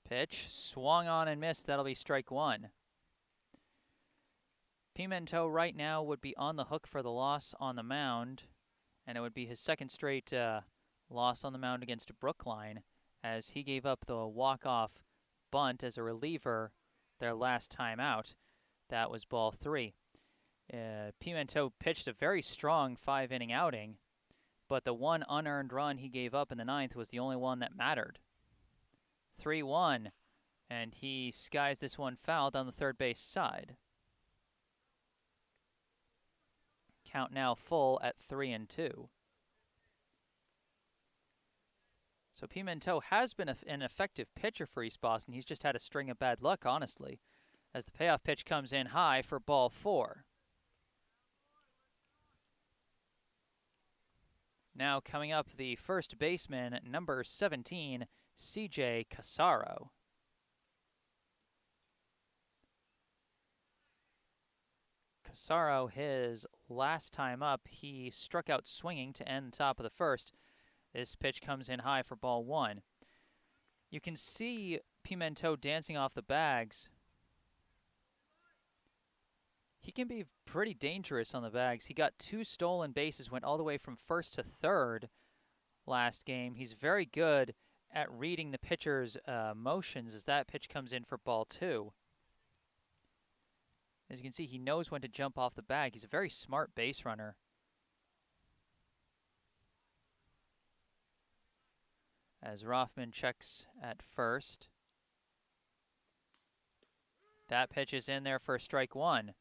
Pitch swung on and missed. That'll be strike 1. Pimento right now would be on the hook for the loss on the mound, and it would be his second straight loss on the mound against Brookline, as he gave up the walk-off bunt as a reliever their last time out. That was ball 3. Pimento pitched a very strong 5-inning outing, but the 1 unearned run he gave up in the 9th was the only one that mattered. 3-1, and he skies this one foul down the third base side. Count now full at 3-2. So Pimento has been an effective pitcher for East Boston. He's just had a string of bad luck, honestly, as the payoff pitch comes in high for ball 4. Now coming up, the first baseman, number 17, C.J. Casaro. Casaro, his last time up, he struck out swinging to end the top of the first. This pitch comes in high for ball 1. You can see Pimento dancing off the bags. He can be pretty dangerous on the bags. He got 2 stolen bases, went all the way from first to third last game. He's very good at reading the pitcher's motions as that pitch comes in for ball 2. As you can see, he knows when to jump off the bag. He's a very smart base runner. As Rothman checks at first. That pitch is in there for strike 1.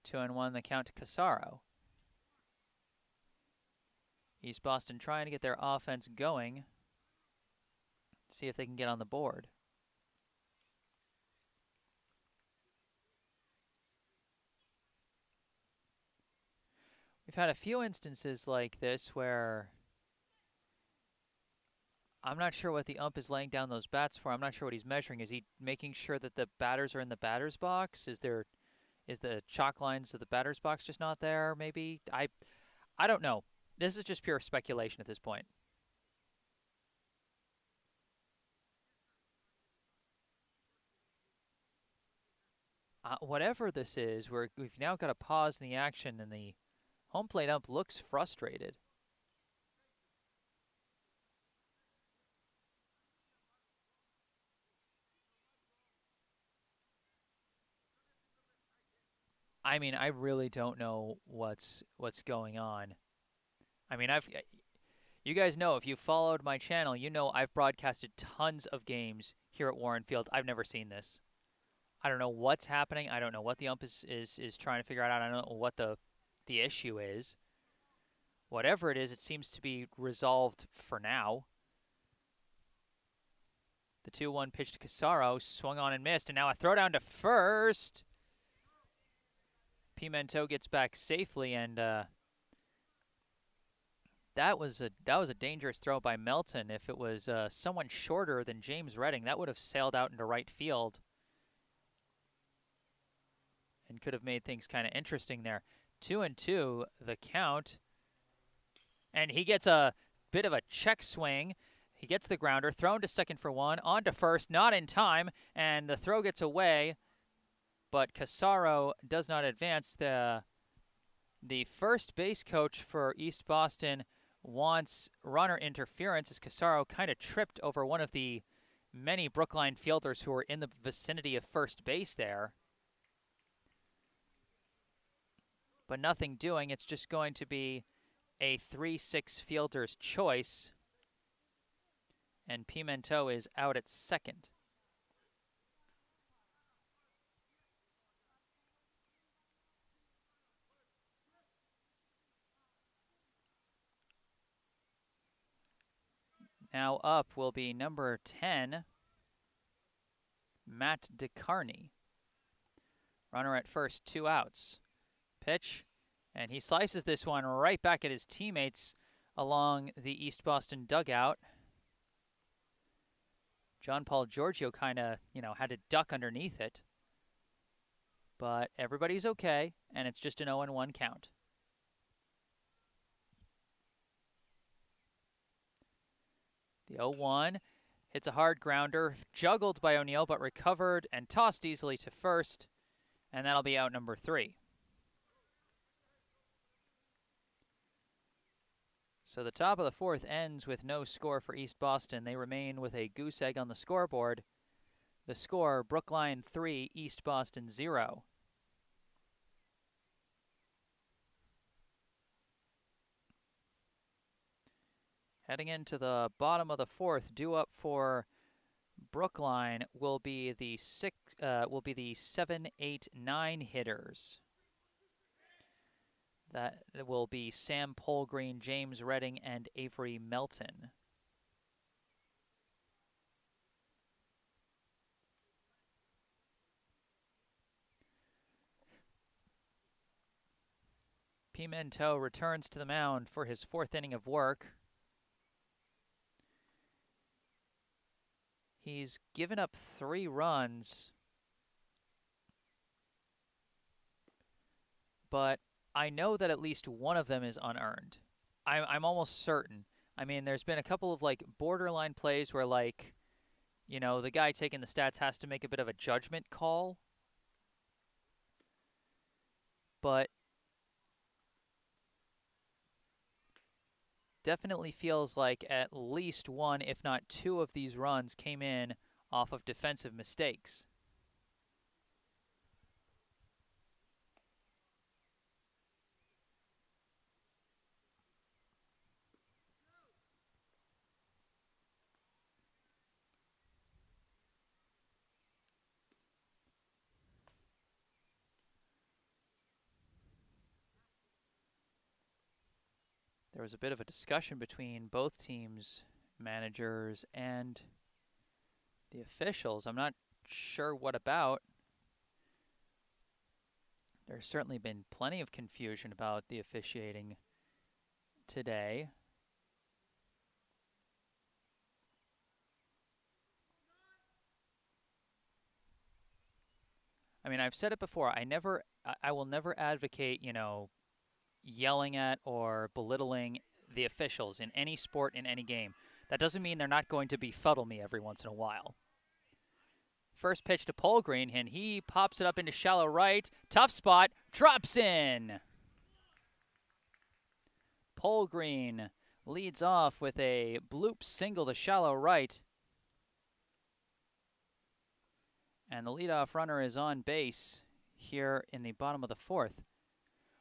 2-1 the count to Casaro. East Boston trying to get their offense going. See if they can get on the board. We've had a few instances like this where I'm not sure what the ump is laying down those bats for. I'm not sure what he's measuring. Is he making sure that the batters are in the batter's box? Is the chalk lines of the batter's box just not there, maybe? I don't know. This is just pure speculation at this point. Whatever this is, we've now got a pause in the action, and the home plate ump looks frustrated. I mean, I really don't know what's going on. I mean, you guys know, if you followed my channel, you know I've broadcasted tons of games here at Warren Field. I've never seen this. I don't know what's happening. I don't know what the ump is trying to figure out. I don't know what the issue is. Whatever it is, it seems to be resolved for now. The 2-1 pitch to Casaro, swung on and missed, and now a throw down to first. Pimento gets back safely, and that was a dangerous throw by Melton. If it was someone shorter than James Redding, that would have sailed out into right field and could have made things kind of interesting there. 2-2, the count, and he gets a bit of a check swing. He gets the grounder, thrown to second for one, on to first, not in time, and the throw gets away, but Casaro does not advance. The first base coach for East Boston wants runner interference as Casaro kind of tripped over one of the many Brookline fielders who were in the vicinity of first base there. But nothing doing. It's just going to be a 3-6 fielder's choice. And Pimento is out at second. Now up will be number 10, Matt Dicarni. Runner at first, 2 outs. Pitch, and he slices this one right back at his teammates along the East Boston dugout. John Paul Giorgio kind of, had to duck underneath it. But everybody's okay, and it's just an 0-1 count. The 0-1 hits a hard grounder, juggled by O'Neill, but recovered and tossed easily to first, and that'll be out number 3. So the top of the 4th ends with no score for East Boston. They remain with a goose egg on the scoreboard. The score, Brookline 3, East Boston 0. Heading into the bottom of the 4th, due up for Brookline will be the 7, 8, 9 hitters. That will be Sam Polgreen, James Redding, and Avery Melton. Pimento returns to the mound for his 4th inning of work. He's given up 3 runs, but I know that at least one of them is unearned. I'm almost certain. I mean, there's been a couple of, borderline plays where, the guy taking the stats has to make a bit of a judgment call. But definitely feels like at least 1, if not 2 of these runs came in off of defensive mistakes. There was a bit of a discussion between both teams' managers and the officials. I'm not sure what about. There's certainly been plenty of confusion about the officiating today. I mean, I've said it before. I will never advocate, yelling at or belittling the officials in any sport, in any game. That doesn't mean they're not going to befuddle me every once in a while. First pitch to Polgreen, and he pops it up into shallow right. Tough spot, drops in. Polgreen leads off with a bloop single to shallow right. And the leadoff runner is on base here in the bottom of the 4th.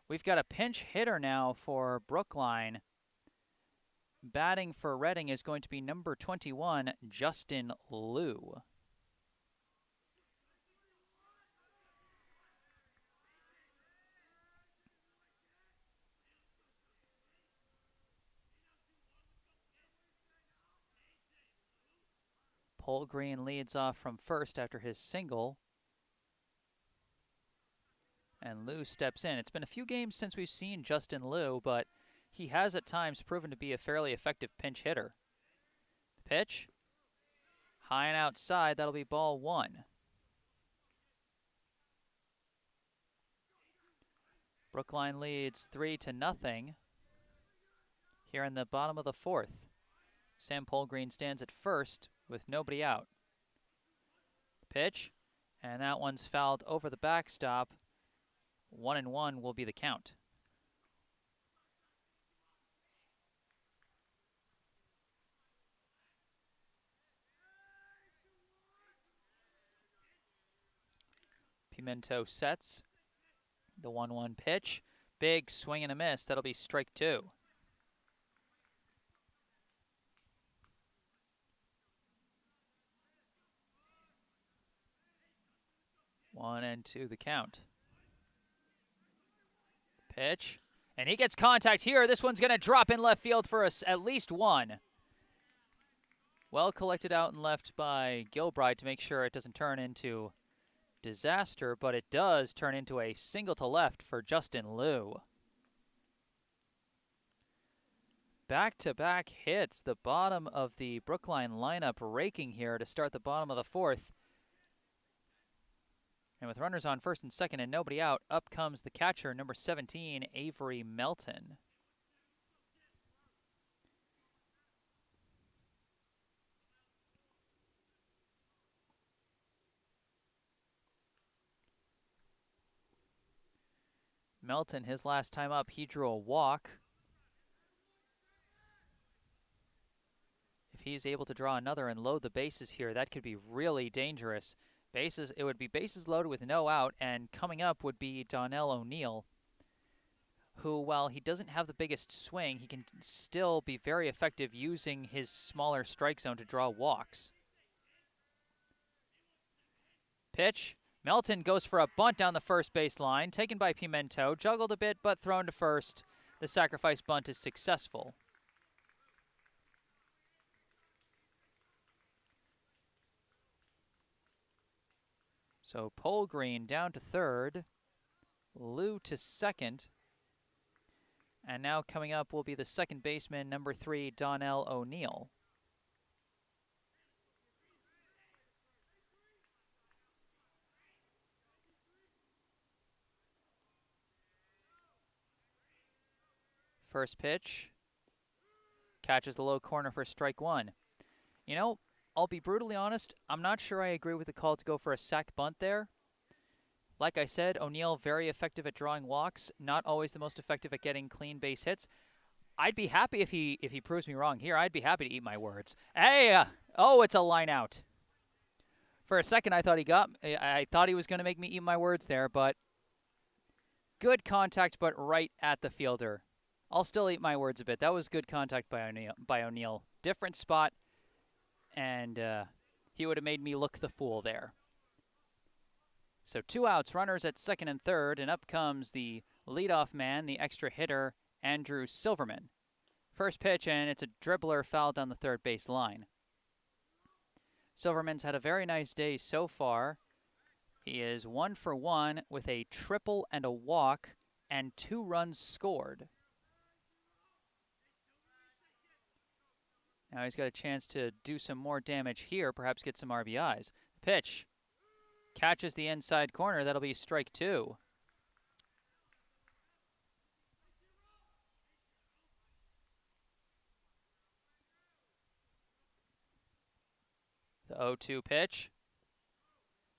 We've got a pinch hitter now for Brookline. Batting for Redding is going to be number 21, Justin Liu. Polgreen leads off from first after his single. And Liu steps in. It's been a few games since we've seen Justin Liu, but he has at times proven to be a fairly effective pinch hitter. The pitch. High and outside. That'll be ball 1. Brookline leads 3-0 here in the bottom of the 4th. Sam Polgreen stands at first with nobody out. Pitch, and that one's fouled over the backstop. 1-1 will be the count. Pimento sets. The 1-1 pitch. Big swing and a miss. That'll be strike 2. 1-2 the count. Pitch. And he gets contact here. This one's going to drop in left field for us at least 1. Well collected out and left by Gilbride to make sure it doesn't turn into disaster, but it does turn into a single to left for Justin Liu. Back-to-back hits, the bottom of the Brookline lineup raking here to start the bottom of the 4th. And with runners on first and second and nobody out, up comes the catcher, number 17, Avery Melton. Melton, his last time up, he drew a walk. If he's able to draw another and load the bases here, that could be really dangerous. It would be bases loaded with no out, and coming up would be Donnell O'Neill, who, while he doesn't have the biggest swing, he can still be very effective using his smaller strike zone to draw walks. Pitch. Melton goes for a bunt down the first base line, taken by Pimento, juggled a bit, but thrown to first. The sacrifice bunt is successful. So Polgreen down to third, Liu to second, and now coming up will be the second baseman, number 3, Donnell O'Neill. First pitch, catches the low corner for strike 1. You know, I'll be brutally honest, I'm not sure I agree with the call to go for a sac bunt there. Like I said, O'Neill very effective at drawing walks, not always the most effective at getting clean base hits. I'd be happy if he proves me wrong here. I'd be happy to eat my words. Hey, oh, it's a line out. For a second, I thought he was going to make me eat my words there, but good contact, but right at the fielder. I'll still eat my words a bit. That was good contact by O'Neill. Different spot, and he would have made me look the fool there. So 2 outs, runners at second and third, and up comes the leadoff man, the extra hitter, Andrew Silverman. First pitch, and it's a dribbler foul down the third base line. Silverman's had a very nice day so far. He is 1 for 1 with a triple and a walk and 2 runs scored. Now he's got a chance to do some more damage here, perhaps get some RBIs. Pitch. Catches the inside corner. That'll be strike 2. The 0-2 pitch.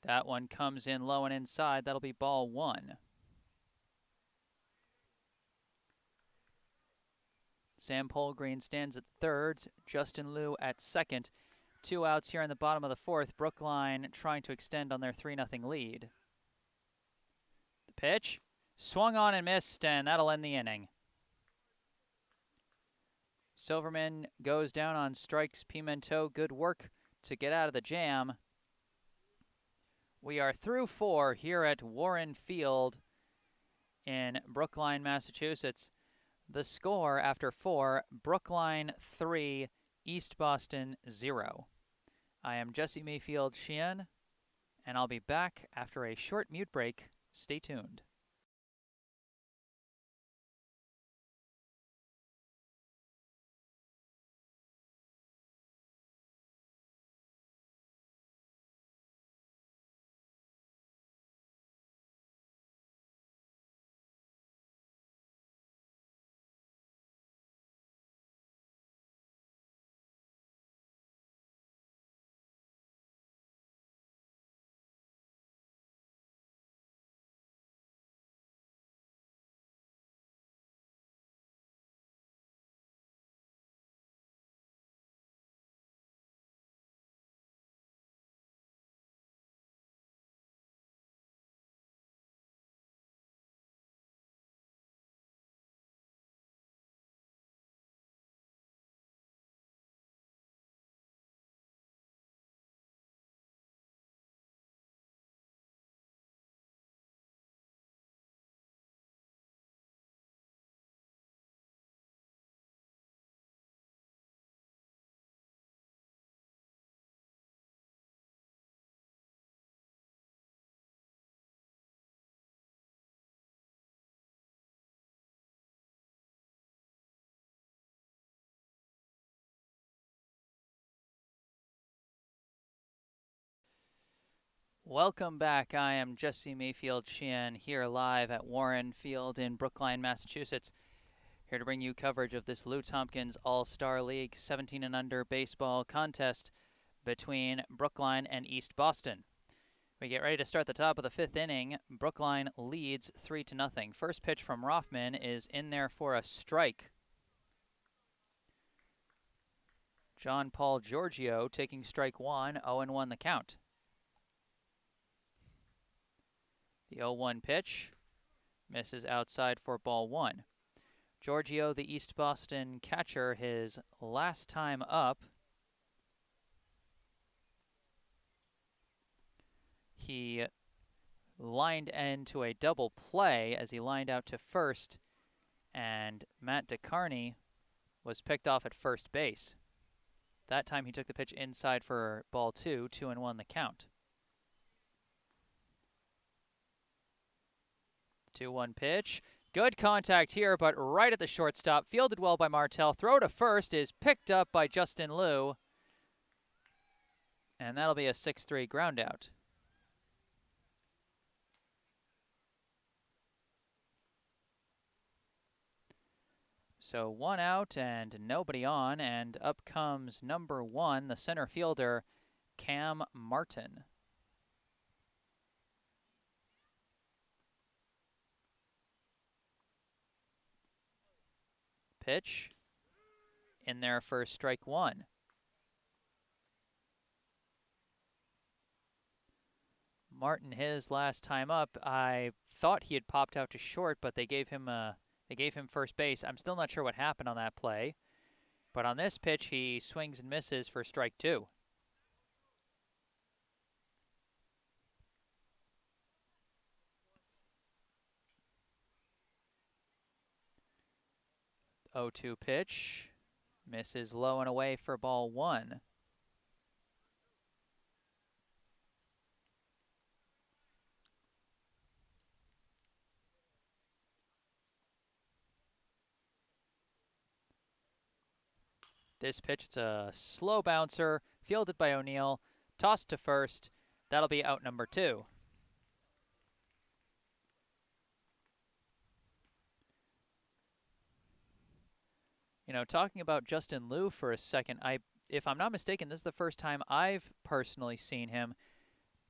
That one comes in low and inside. That'll be ball 1. Sam Polgreen stands at third. Justin Liu at second. 2 outs here in the bottom of the 4th. Brookline trying to extend on their 3-0 lead. The pitch. Swung on and missed, and that'll end the inning. Silverman goes down on strikes. Pimento, good work to get out of the jam. We are through 4 here at Warren Field in Brookline, Massachusetts. The score after 4, Brookline 3, East Boston 0. I am Jesse Mayfield-Sheehan, and I'll be back after a short mute break. Stay tuned. Welcome back. I am Jesse Mayfield-Sheehan here live at Warren Field in Brookline, Massachusetts. Here to bring you coverage of this Lou Tompkins All-Star League 17 and under baseball contest between Brookline and East Boston. We get ready to start the top of the fifth inning. Brookline leads 3-0. First pitch from Rothman is in there for a strike. John Paul Giorgio taking strike one, 0-1 the count. The 0-1 pitch misses outside for ball one. Giorgio, the East Boston catcher, his last time up, he lined into a double play as he lined out to first, and Matt Dicarni was picked off at first base. That time he took the pitch inside for ball two, 2-1 the count. 2-1 pitch. Good contact here, but right at the shortstop. Fielded well by Martel. Throw to first is picked up by Justin Liu. And that'll be a 6-3 ground out. So one out and nobody on, and up comes number one, the center fielder, Cam Martin. Pitch in there for strike one. Martin, his last time up, I thought he had popped out to short, but they gave him first base. I'm still not sure what happened on that play, but on this pitch he swings and misses for strike two. Oh, 2 pitch misses low and away for ball one. This pitch, it's a slow bouncer, fielded by O'Neill, tossed to first. That'll be out number two. You know, talking about Justin Liu for a second, if I'm not mistaken, this is the first time I've personally seen him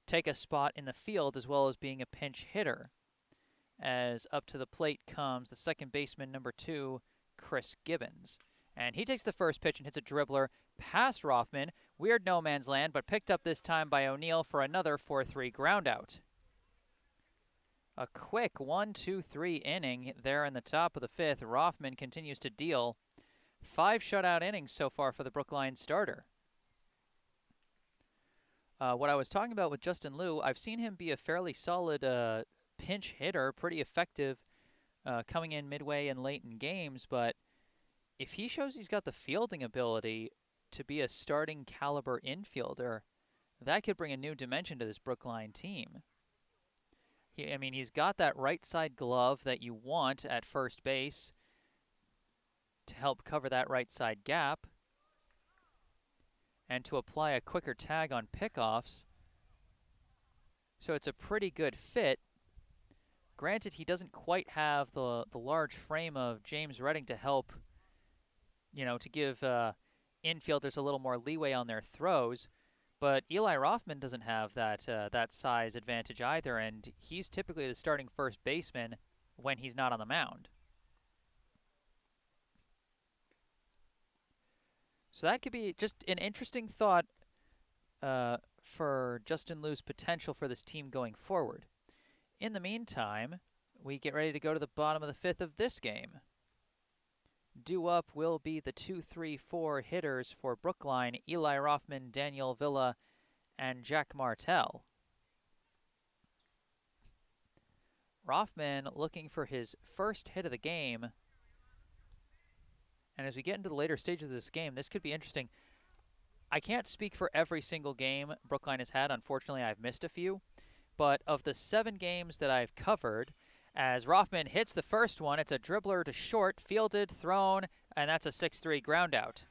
take a spot in the field as well as being a pinch hitter. As up to the plate comes the second baseman, number 2, Chris Gibbons. And he takes the first pitch and hits a dribbler past Rothman. Weird no man's land, but picked up this time by O'Neill for another 4-3 groundout. A quick 1-2-3 inning there in the top of the fifth. Rothman continues to deal. 5 shutout innings so far for the Brookline starter. What I was talking about with Justin Liu, I've seen him be a fairly solid pinch hitter, pretty effective coming in midway and late in games, but if he shows he's got the fielding ability to be a starting caliber infielder, that could bring a new dimension to this Brookline team. He's got that right side glove that you want at first base to help cover that right side gap and to apply a quicker tag on pickoffs. So it's a pretty good fit. Granted, he doesn't quite have the large frame of James Redding to help, to give infielders a little more leeway on their throws. But Eli Rothman doesn't have that size advantage either, and he's typically the starting first baseman when he's not on the mound. So that could be just an interesting thought for Justin Liu's potential for this team going forward. In the meantime, we get ready to go to the bottom of the fifth of this game. Due up will be the 2-3-4 hitters for Brookline: Eli Rothman, Daniel Villa, and Jack Martell. Rothman looking for his first hit of the game. And as we get into the later stages of this game, this could be interesting. I can't speak for every single game Brookline has had. Unfortunately, I've missed a few. But of the 7 games that I've covered, as Rothman hits the first one, it's a dribbler to short, fielded, thrown, and that's a 6-3 ground out.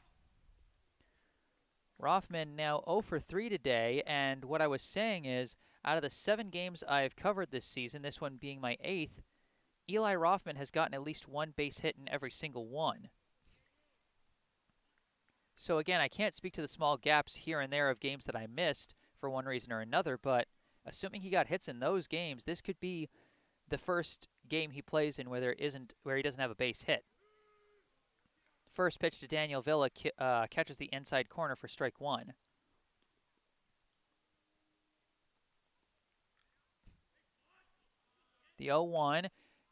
Rothman now 0 for 3 today, and what I was saying is, out of the 7 games I've covered this season, this one being my 8th, Eli Rothman has gotten at least 1 base hit in every single one. So again, I can't speak to the small gaps here and there of games that I missed for one reason or another, but assuming he got hits in those games, this could be the first game he plays in where he doesn't have a base hit. First pitch to Daniel Villa catches the inside corner for strike 1. The 0-1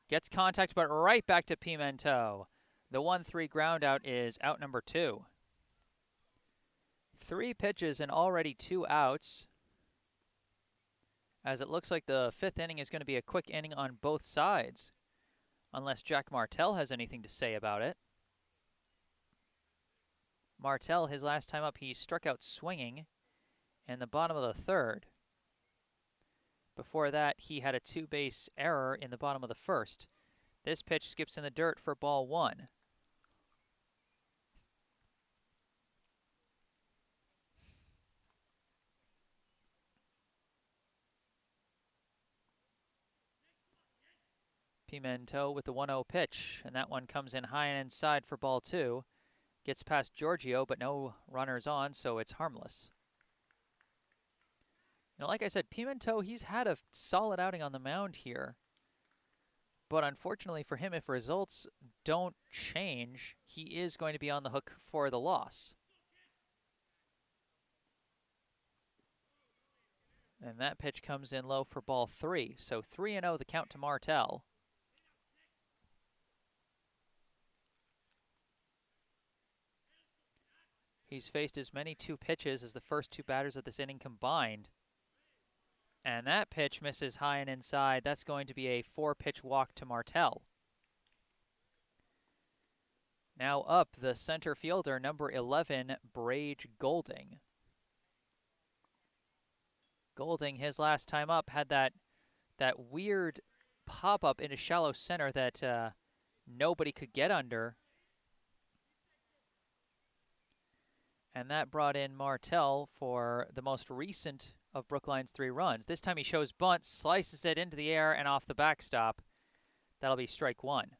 gets contact, but right back to Pimento. The 1-3 ground out is out number 2. 3 pitches and already 2 outs, as it looks like the 5th inning is going to be a quick inning on both sides, unless Jack Martell has anything to say about it. Martell, his last time up, he struck out swinging in the bottom of the 3rd. Before that, he had a 2-base error in the bottom of the 1st. This pitch skips in the dirt for ball 1. Pimento with the 1-0 pitch, and that one comes in high and inside for ball 2. Gets past Giorgio, but no runners on, so it's harmless. Like I said, Pimento, he's had a solid outing on the mound here. But unfortunately for him, if results don't change, he is going to be on the hook for the loss. And that pitch comes in low for ball 3. So 3-0 the count to Martell. He's faced as many 2 pitches as the first 2 batters of this inning combined. And that pitch misses high and inside. That's going to be a 4-pitch walk to Martell. Now up, the center fielder, number 11, Brage Golding. Golding, his last time up, had that weird pop-up into shallow center that nobody could get under. And that brought in Martell for the most recent of Brookline's 3 runs. This time he shows bunt, slices it into the air and off the backstop. That'll be strike 1.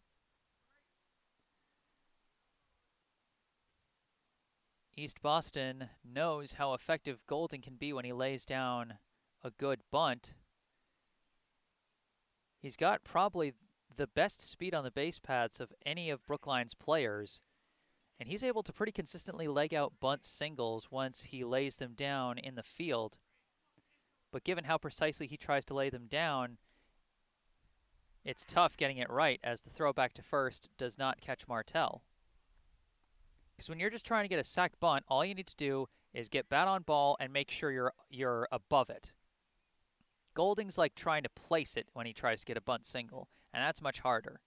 East Boston knows how effective Golding can be when he lays down a good bunt. He's got probably the best speed on the base paths of any of Brookline's players. And he's able to pretty consistently leg out bunt singles once he lays them down in the field. But given how precisely he tries to lay them down, it's tough getting it right, as the throw back to first does not catch Martell. Because when you're just trying to get a sac bunt, all you need to do is get bat on ball and make sure you're above it. Golding's like trying to place it when he tries to get a bunt single, and that's much harder.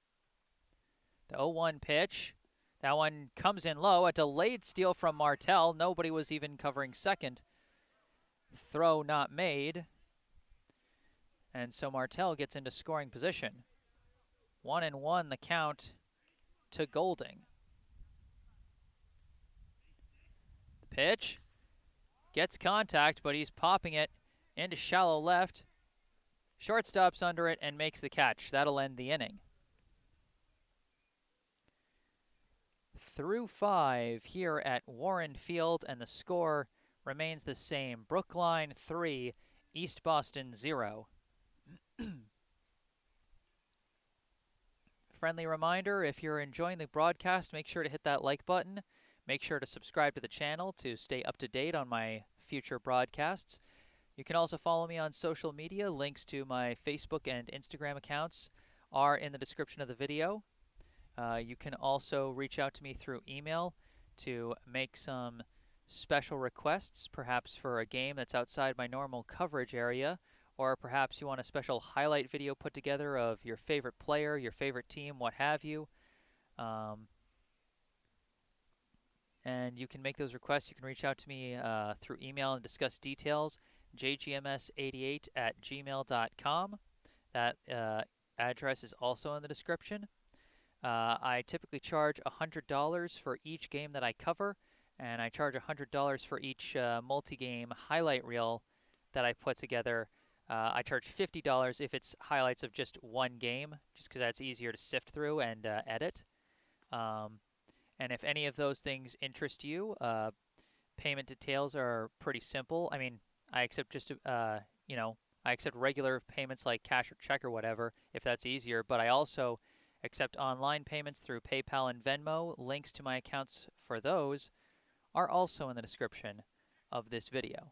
The 0-1 pitch. That one comes in low. A delayed steal from Martel. Nobody was even covering second. Throw not made. And so Martel gets into scoring position. 1-1 the count to Golding. The pitch gets contact, but he's popping it into shallow left. Shortstop's under it and makes the catch. That'll end the inning. Through 5 here at Warren Field, and the score remains the same. Brookline 3, East Boston 0. Friendly reminder, if you're enjoying the broadcast, make sure to hit that like button. Make sure to subscribe to the channel to stay up to date on my future broadcasts. You can also follow me on social media. Links to my Facebook and Instagram accounts are in the description of the video. You can also reach out to me through email to make some special requests, perhaps for a game that's outside my normal coverage area, or perhaps you want a special highlight video put together of your favorite player, your favorite team, what have you. And you can make those requests. You can reach out to me through email and discuss details. jgms88@gmail.com. That address is also in the description. I typically charge $100 for each game that I cover, and I charge $100 for each multi-game highlight reel that I put together. I charge $50 if it's highlights of just one game, just because that's easier to sift through and edit. And if any of those things interest you, payment details are pretty simple. I mean, I accept just, I accept regular payments like cash or check or whatever, if that's easier, but I also accept online payments through PayPal and Venmo. Links to my accounts for those are also in the description of this video.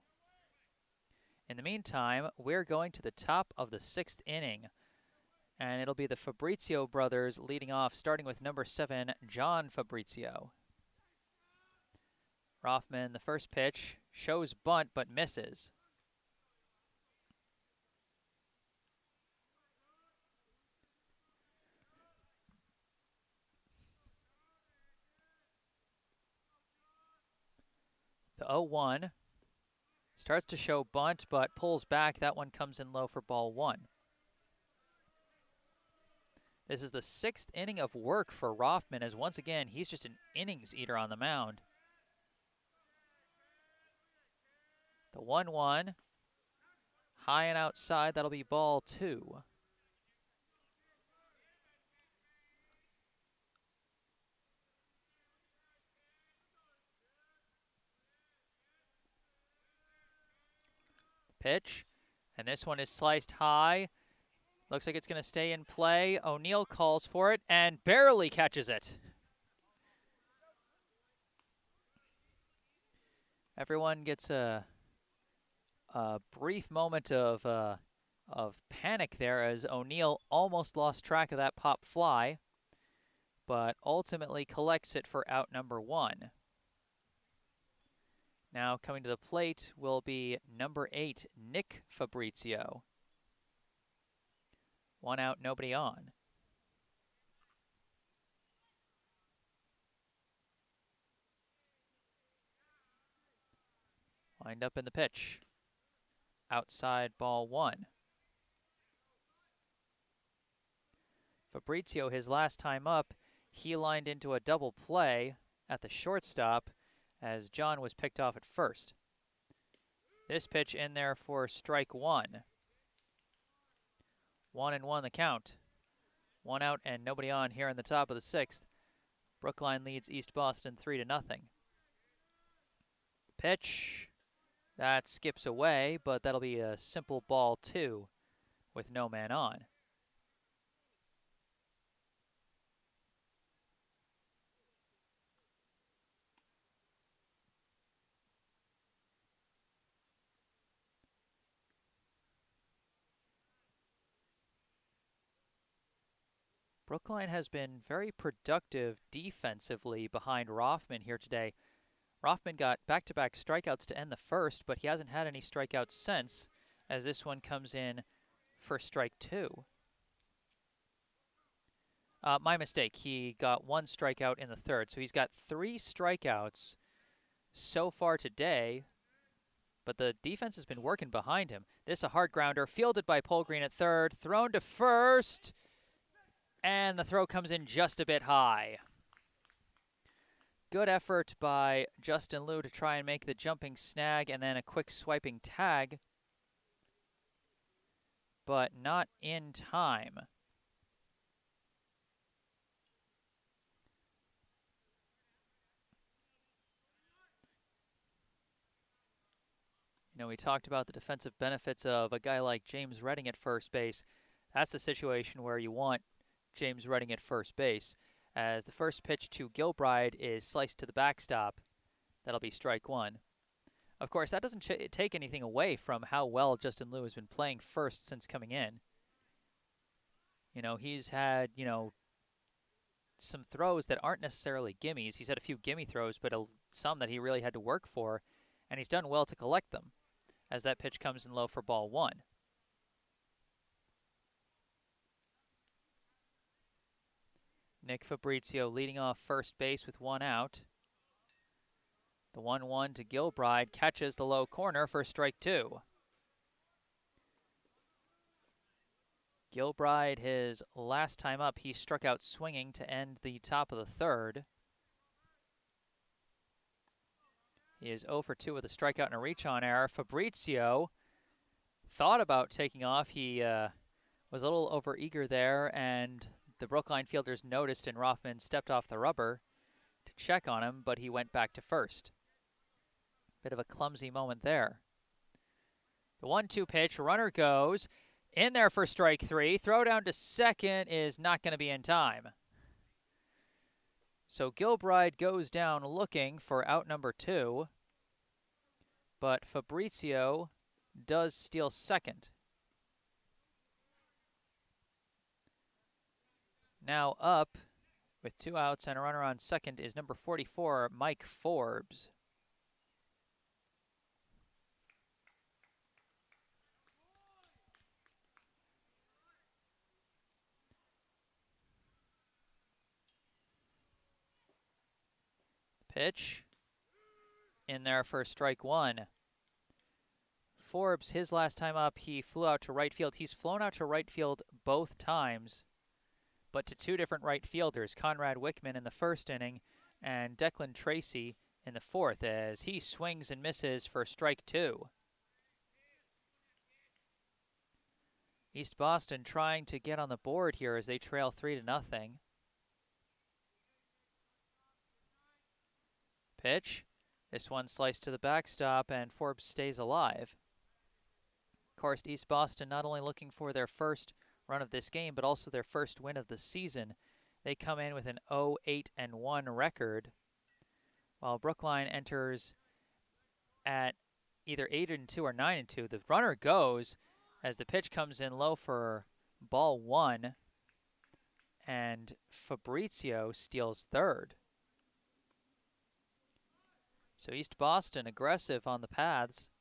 In the meantime, we're going to the top of the 6th inning, and it'll be the Fabrizio brothers leading off, starting with number 7, John Fabrizio. Rothman, the first pitch, shows bunt but misses. The 0-1 starts to show bunt, but pulls back. That one comes in low for ball 1. This is the 6th inning of work for Rothman, as once again, he's just an innings eater on the mound. The 1-1, high and outside, that'll be ball 2. Pitch, and this one is sliced high. Looks like it's going to stay in play. O'Neill calls for it and barely catches it. Everyone gets a brief moment of panic there as O'Neill almost lost track of that pop fly, but ultimately collects it for out number 1. Now coming to the plate will be number 8, Nick Fabrizio. 1 out, nobody on. Wind up in the pitch. Outside ball 1. Fabrizio, his last time up, he lined into a double play at the shortstop as John was picked off at first. This pitch in there for strike 1. 1-1 the count. 1 out and nobody on here in the top of the 6th. Brookline leads East Boston 3-0. Pitch. That skips away, but that'll be a simple ball 2 with no man on. Brookline has been very productive defensively behind Rothman here today. Rothman got back-to-back strikeouts to end the first, but he hasn't had any strikeouts since, as this one comes in for strike 2. My mistake. He got 1 strikeout in the third, so he's got 3 strikeouts so far today, but the defense has been working behind him. This a hard grounder, fielded by Polgreen at third, thrown to first, and the throw comes in just a bit high. Good effort by Justin Liu to try and make the jumping snag and then a quick swiping tag, but not in time. We talked about the defensive benefits of a guy like James Redding at first base. That's the situation where you want James Redding at first base, as the first pitch to Gilbride is sliced to the backstop. That'll be strike 1. Of course, that doesn't take anything away from how well Justin Liu has been playing first since coming in. He's had, some throws that aren't necessarily gimmies. He's had a few gimme throws, but some that he really had to work for, and he's done well to collect them, as that pitch comes in low for ball 1. Nick Fabrizio leading off first base with 1 out. The 1-1 to Gilbride catches the low corner for strike 2. Gilbride, his last time up, he struck out swinging to end the top of the third. He is 0 for 2 with a strikeout and a reach-on error. Fabrizio thought about taking off. He was a little overeager there, and the Brookline fielders noticed, and Rothman stepped off the rubber to check on him, but he went back to first. Bit of a clumsy moment there. The 1-2 pitch, runner goes in there for strike 3. Throw down to second is not going to be in time. So Gilbride goes down looking for out number 2, but Fabrizio does steal second. Now up with 2 outs and a runner on second is number 44, Mike Forbes. Pitch in there for strike 1. Forbes, his last time up, he flew out to right field. He's flown out to right field both times, but to 2 different right fielders, Conrad Wickman in the first inning and Declan Tracy in the fourth, as he swings and misses for strike 2. East Boston trying to get on the board here as they trail 3-0. Pitch. This one sliced to the backstop, and Forbes stays alive. Of course, East Boston not only looking for their first run of this game, but also their first win of the season. They come in with an 0-8-1 record, while Brookline enters at either 8-2 or 9-2. The runner goes as the pitch comes in low for ball 1, and Fabrizio steals third. So East Boston aggressive on the paths,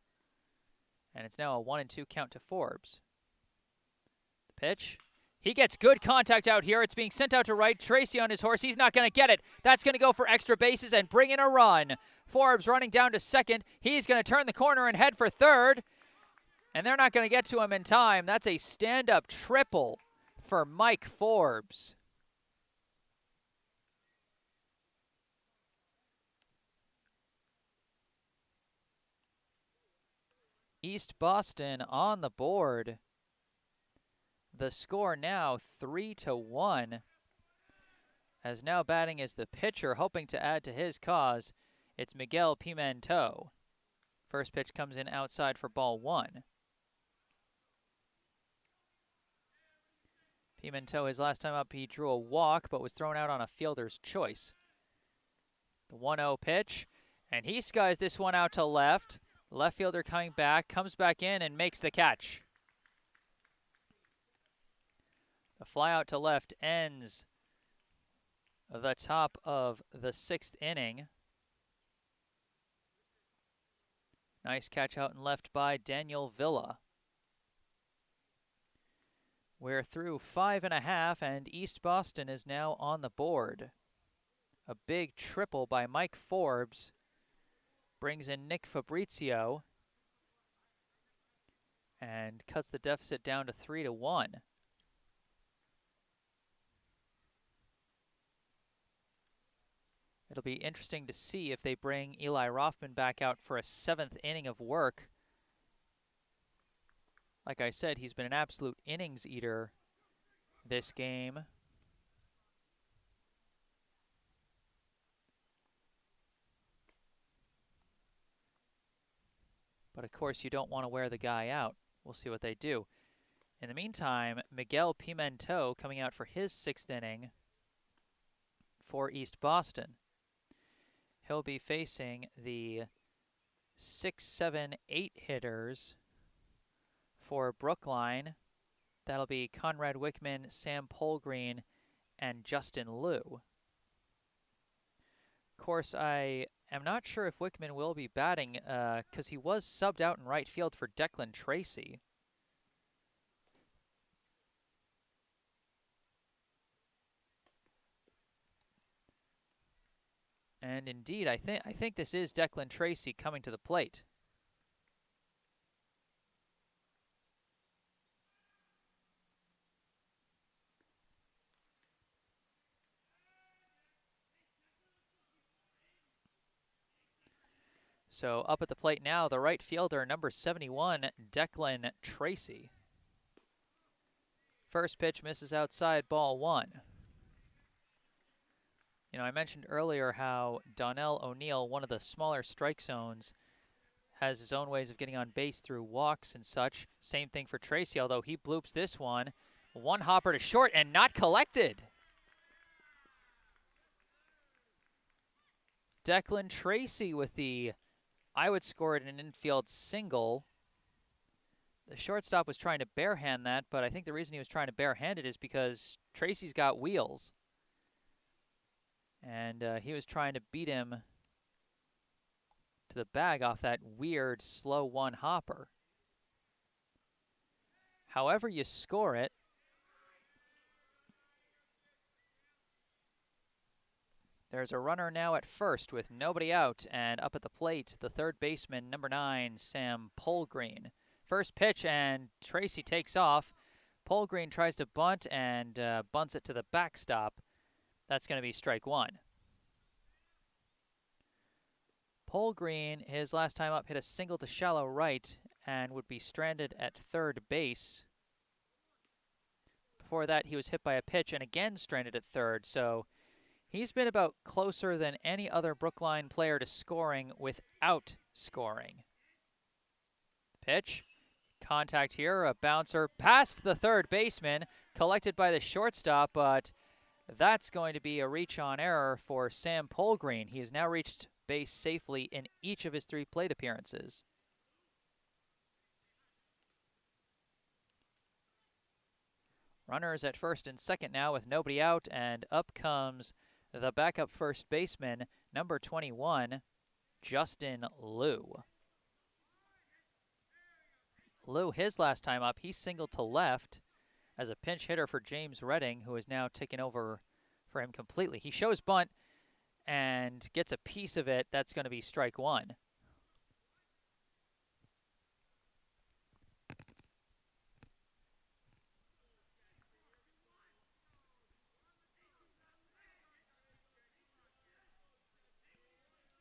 and it's now a 1-2 count to Forbes. The pitch. He gets good contact out here. It's being sent out to right. Tracy on his horse. He's not going to get it. That's going to go for extra bases and bring in a run. Forbes running down to second. He's going to turn the corner and head for third, and they're not going to get to him in time. That's a stand-up triple for Mike Forbes. East Boston on the board. The score now 3-1. As now batting is the pitcher, hoping to add to his cause. It's Miguel Pimento. First pitch comes in outside for ball 1. Pimento, his last time up, he drew a walk, but was thrown out on a fielder's choice. The 1-0 pitch, and he skies this one out to left. Left fielder coming back, comes back in and makes the catch. The fly out to left ends the top of the 6th inning. Nice catch out and left by Daniel Villa. We're through 5.5, and East Boston is now on the board. A big triple by Mike Forbes brings in Nick Fabrizio and cuts the deficit down to 3-1. It'll be interesting to see if they bring Eli Rothman back out for a 7th inning of work. Like I said, he's been an absolute innings eater this game. But of course, you don't want to wear the guy out. We'll see what they do. In the meantime, Miguel Pimento coming out for his 6th inning for East Boston. He'll be facing the 6, 7, 8 hitters for Brookline. That'll be Conrad Wickman, Sam Polgreen, and Justin Liu. Of course, I am not sure if Wickman will be batting because he was subbed out in right field for Declan Tracy. And indeed, I think this is Declan Tracy coming to the plate. So up at the plate now, the right fielder, number 71, Declan Tracy. First pitch misses outside, ball 1. You know, I mentioned earlier how Donnell O'Neill, one of the smaller strike zones, has his own ways of getting on base through walks and such. Same thing for Tracy, although he bloops this one. One hopper to short and not collected. Declan Tracy with the, I would score it an infield single. The shortstop was trying to barehand that, but I think the reason he was trying to barehand it is because Tracy's got wheels. And he was trying to beat him to the bag off that weird slow one hopper. However you score it, there's a runner now at first with nobody out, and up at the plate, the third baseman, number 9, Sam Polgreen. First pitch, and Tracy takes off. Polgreen tries to bunt and bunts it to the backstop. That's going to be strike 1. Polgreen, his last time up, hit a single to shallow right and would be stranded at third base. Before that, he was hit by a pitch and again stranded at third, so he's been about closer than any other Brookline player to scoring without scoring. Pitch. Contact here, a bouncer past the third baseman, collected by the shortstop, but that's going to be a reach on error for Sam Polgreen. He has now reached base safely in each of his 3 plate appearances. Runners at first and second now with nobody out, and up comes the backup first baseman, number 21, Justin Liu. Liu, his last time up, he singled to left as a pinch hitter for James Redding, who is now taken over for him completely. He shows bunt and gets a piece of it. That's going to be strike 1.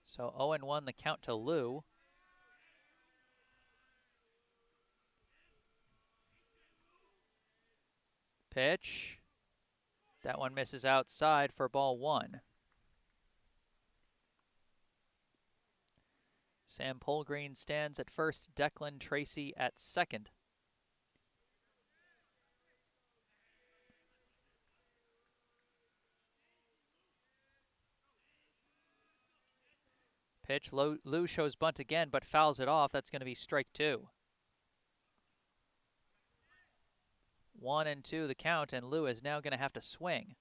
So 0-1 the count to Liu. Pitch. That one misses outside for ball 1. Sam Polgreen stands at first, Declan Tracy at second. Pitch, Liu shows bunt again, but fouls it off. That's going to be strike 2. 1-2 the count, and Liu is now going to have to swing.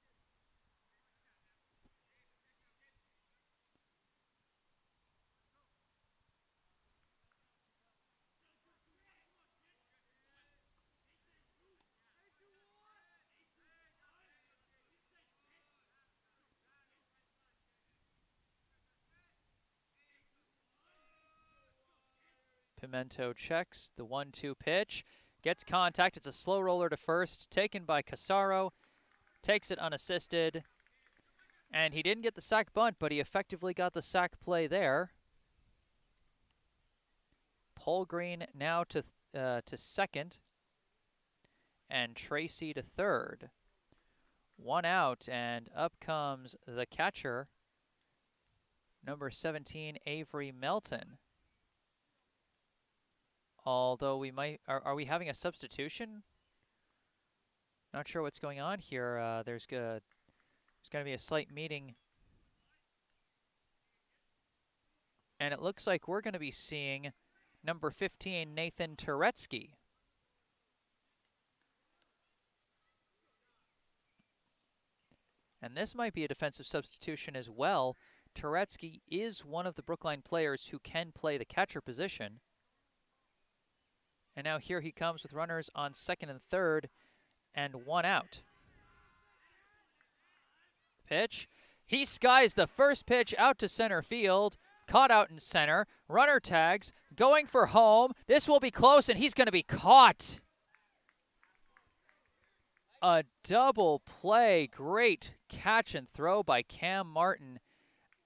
Pimento checks the 1-2 pitch. Gets contact. It's a slow roller to first. Taken by Casaro. Takes it unassisted. And he didn't get the sac bunt, but he effectively got the sac play there. Polgreen now to second. And Tracy to third. 1 out, and up comes the catcher, number 17, Avery Melton. Although we might, are we having a substitution? Not sure what's going on here. There's going to be a slight meeting. And it looks like we're going to be seeing number 15, Nathan Toretsky. And this might be a defensive substitution as well. Toretsky is one of the Brookline players who can play the catcher position. And now here he comes with runners on second and third and 1 out. Pitch. He skies the first pitch out to center field. Caught out in center. Runner tags. Going for home. This will be close, and he's going to be caught. A double play. Great catch and throw by Cam Martin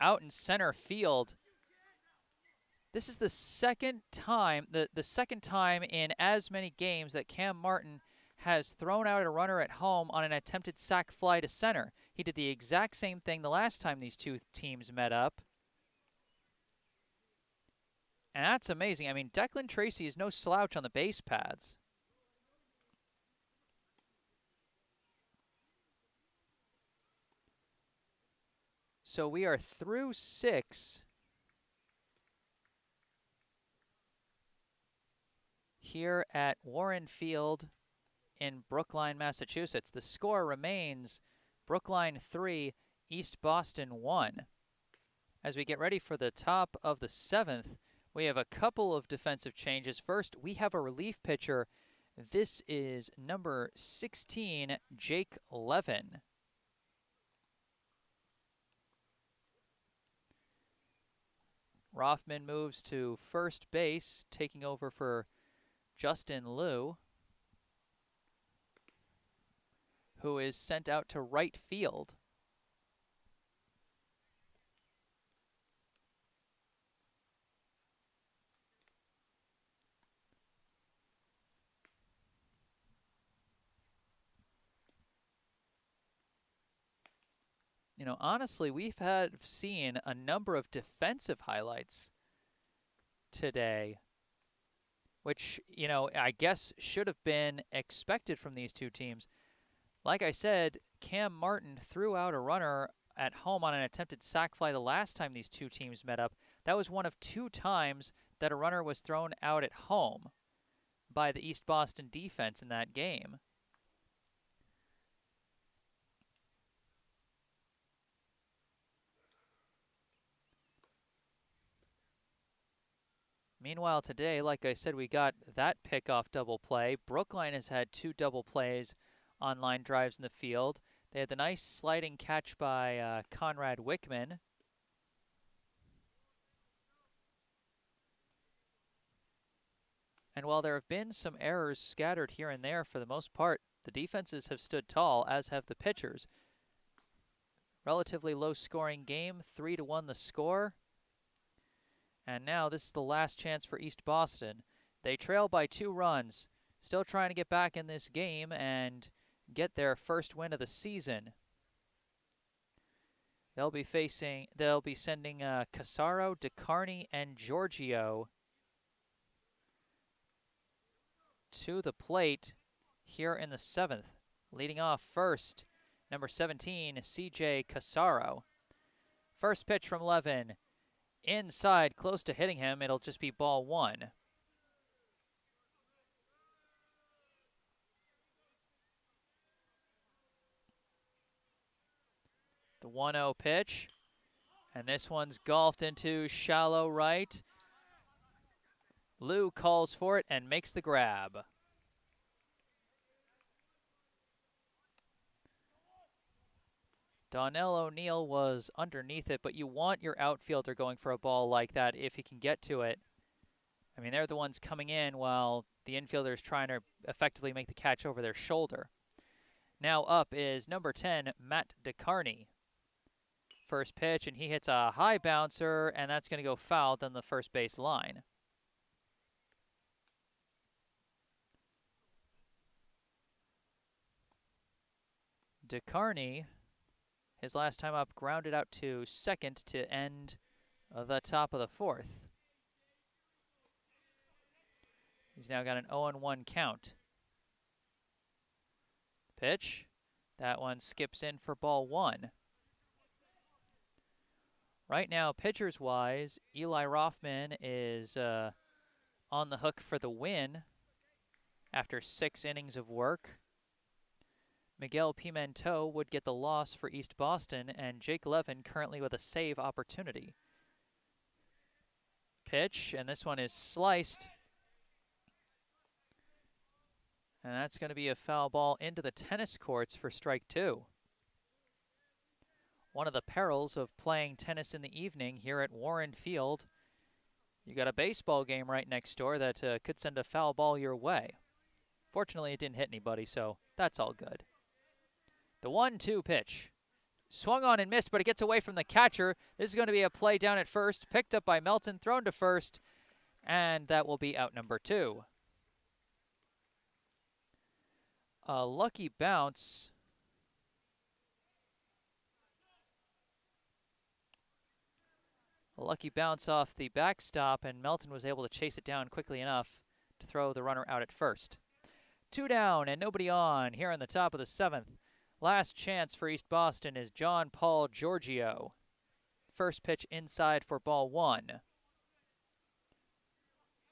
out in center field. This is the second time, the second time in as many games that Cam Martin has thrown out a runner at home on an attempted sac fly to center. He did the exact same thing the last time these two teams met up. And that's amazing. I mean, Declan Tracy is no slouch on the base paths. So we are through 6 here at Warren Field in Brookline, Massachusetts. The score remains Brookline 3, East Boston 1. As we get ready for the top of the 7th, we have a couple of defensive changes. First, we have a relief pitcher. This is number 16, Jake Levin. Rothman moves to first base, taking over for Justin Liu, who is sent out to right field. You know, honestly, we've seen a number of defensive highlights today, which, you know, I guess should have been expected from these two teams. Like I said, Cam Martin threw out a runner at home on an attempted sac fly the last time these two teams met up. That was one of 2 times that a runner was thrown out at home by the East Boston defense in that game. Meanwhile, today, like I said, we got that pickoff double play. Brookline has had 2 double plays on line drives in the field. They had the nice sliding catch by Conrad Wickman. And while there have been some errors scattered here and there, for the most part, the defenses have stood tall, as have the pitchers. Relatively low-scoring game, 3-1 the score. And now this is the last chance for East Boston. They trail by 2 runs, still trying to get back in this game and get their first win of the season. They'll be sending Casaro, Dicarni, and Giorgio to the plate here in the 7th. Leading off first, number 17, CJ Casaro. First pitch from Levin. Inside, close to hitting him. It'll just be ball 1. The 1-0 pitch. And this one's golfed into shallow right. Liu calls for it and makes the grab. Donnell O'Neill was underneath it, but you want your outfielder going for a ball like that if he can get to it. I mean, they're the ones coming in while the infielder is trying to effectively make the catch over their shoulder. Now up is number 10, Matt Dicarni. First pitch, and he hits a high bouncer, and that's going to go foul down the first base line. Dicarni, his last time up, grounded out to second to end the top of the fourth. He's now got an 0-1 count. Pitch. That one skips in for ball one. Right now, pitchers-wise, Eli Rothman is on the hook for the win after 6 innings of work. Miguel Pimento would get the loss for East Boston, and Jake Levin currently with a save opportunity. Pitch, and this one is sliced. And that's going to be a foul ball into the tennis courts for strike 2. One of the perils of playing tennis in the evening here at Warren Field. You got a baseball game right next door that could send a foul ball your way. Fortunately, it didn't hit anybody, so that's all good. The 1-2 pitch. Swung on and missed, but it gets away from the catcher. This is going to be a play down at first, picked up by Melton, thrown to first, and that will be out number 2. A lucky bounce. A lucky bounce off the backstop, and Melton was able to chase it down quickly enough to throw the runner out at first. 2 down and nobody on here on the top of the 7th. Last chance for East Boston is John Paul Giorgio. First pitch inside for ball 1.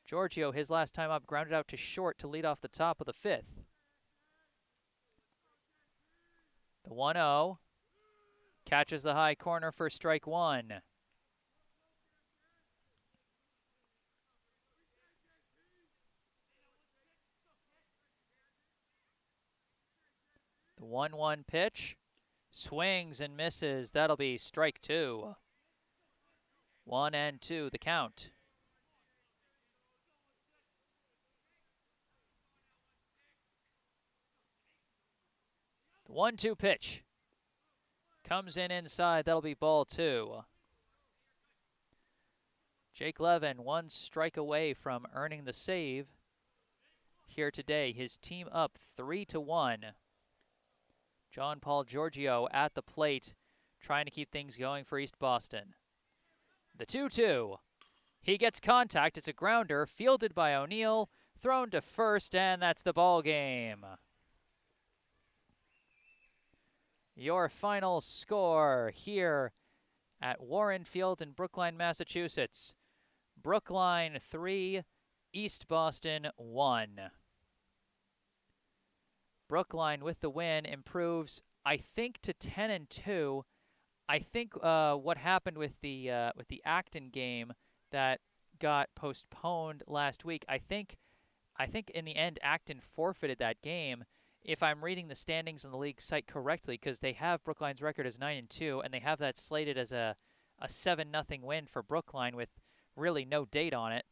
Giorgio, his last time up, grounded out to short to lead off the top of the 5th. The 1-0. Catches the high corner for strike 1. The 1-1 pitch. Swings and misses. That'll be strike 2. 1-2 the count. The 1-2 pitch. Comes in inside. That'll be ball 2. Jake Levin 1 strike away from earning the save here today. His team up 3-1. John Paul Giorgio at the plate, trying to keep things going for East Boston. The 2-2. He gets contact. It's a grounder, fielded by O'Neill, thrown to first, and that's the ball game. Your final score here at Warren Field in Brookline, Massachusetts. Brookline 3, East Boston 1. Brookline with the win improves, I think, to 10-2. I think what happened with the Acton game that got postponed last week, I think in the end Acton forfeited that game, if I'm reading the standings on the league site correctly, because they have Brookline's record as 9-2, and they have that slated as a 7-0 win for Brookline with really no date on it.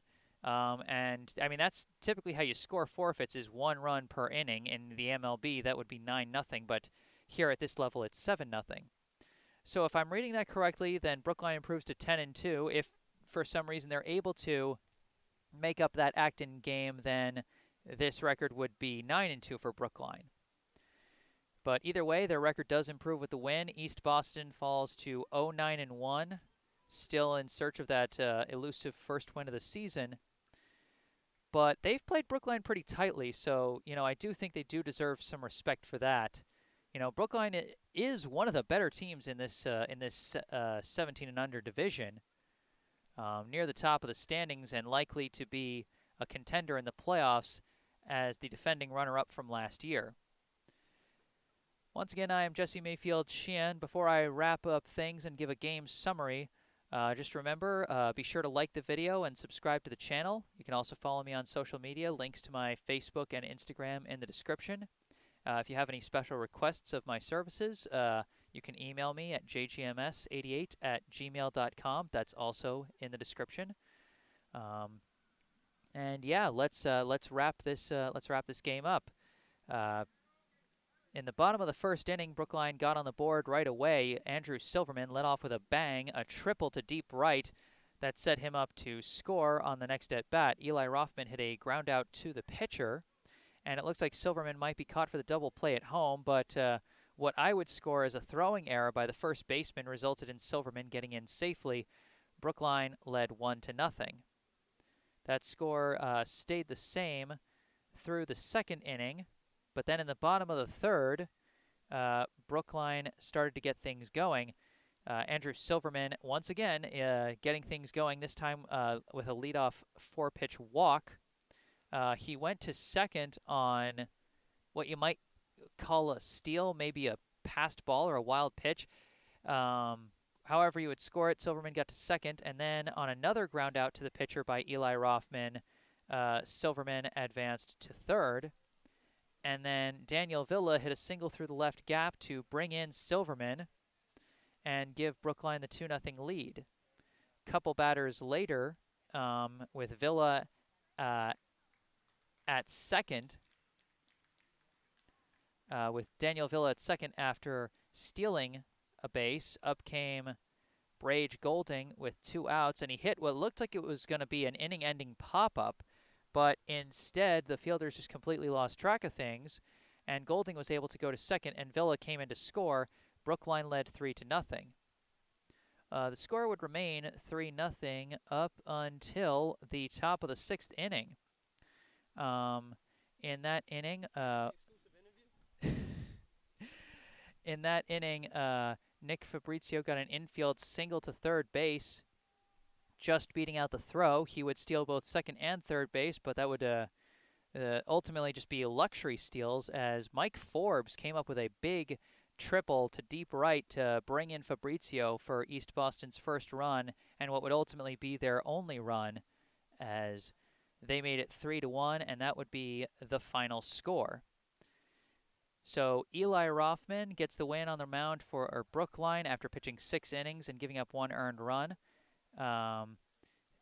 And I mean, that's typically how you score forfeits, is 1 run per inning. In the MLB, that would be 9-0, but here at this level, it's 7-0. So if I'm reading that correctly, then Brookline improves to 10-2. If for some reason they're able to make up that Acton game, then this record would be 9-2 for Brookline. But either way, their record does improve with the win. East Boston falls to 0-9-1, still in search of that elusive first win of the season. But they've played Brookline pretty tightly, so, I do think they do deserve some respect for that. Brookline is one of the better teams in this 17 and under division, near the top of the standings and likely to be a contender in the playoffs as the defending runner-up from last year. Once again, I am Jesse Mayfield-Sheehan. Before I wrap up things and give a game summary, just remember, be sure to like the video and subscribe to the channel. You can also follow me on social media. Links to my Facebook and Instagram in the description. If you have any special requests of my services, you can email me at jgms88@gmail.com. That's also in the description. And yeah, let's wrap this game up. Uh, in the bottom of the first inning, Brookline got on the board right away. Andrew Silverman led off with a bang, a triple to deep right that set him up to score on the next at bat. Eli Rothman hit a ground out to the pitcher, and it looks like Silverman might be caught for the double play at home, but what I would score as a throwing error by the first baseman resulted in Silverman getting in safely. Brookline led 1-0. That score stayed the same through the second inning, but then in the bottom of the third, Brookline started to get things going. Andrew Silverman, once again, getting things going, this time with a leadoff 4-pitch walk. He went to second on what you might call a steal, maybe a passed ball or a wild pitch. However you would score it, Silverman got to second, and then on another ground out to the pitcher by Eli Rothman, Silverman advanced to third. And then Daniel Villa hit a single through the left gap to bring in Silverman and give Brookline the 2-0 lead. Couple batters later, with Villa at second, with Daniel Villa at second after stealing a base, up came Brage Golding with 2 outs, and he hit what looked like it was going to be an inning-ending pop-up, but instead the fielders just completely lost track of things, and Golding was able to go to second, and Villa came in to score. Brookline led 3-0. The score would remain 3-0 up until the top of the 6th inning. In that inning, Nick Fabrizio got an infield single to third base, just beating out the throw. He would steal both second and third base, but that would ultimately just be luxury steals, as Mike Forbes came up with a big triple to deep right to bring in Fabrizio for East Boston's first run, and what would ultimately be their only run, as they made it 3-1, and that would be the final score. So Eli Rothman gets the win on the mound for Brookline after pitching 6 innings and giving up 1 earned run.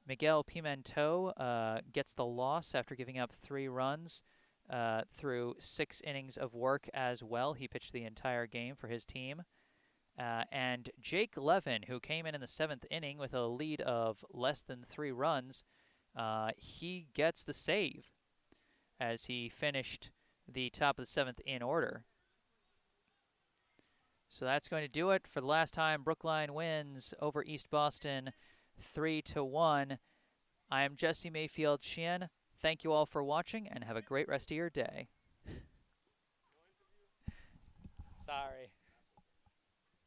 Miguel Pimento gets the loss after giving up 3 runs through 6 innings of work as well. He pitched the entire game for his team. And Jake Levin, who came in the 7th inning with a lead of less than 3 runs, he gets the save as he finished the top of the 7th in order. So that's going to do it for the last time. Brookline wins over East Boston 3-1. I am Jesse Mayfield-Sheehan. Thank you all for watching, and have a great rest of your day. Sorry.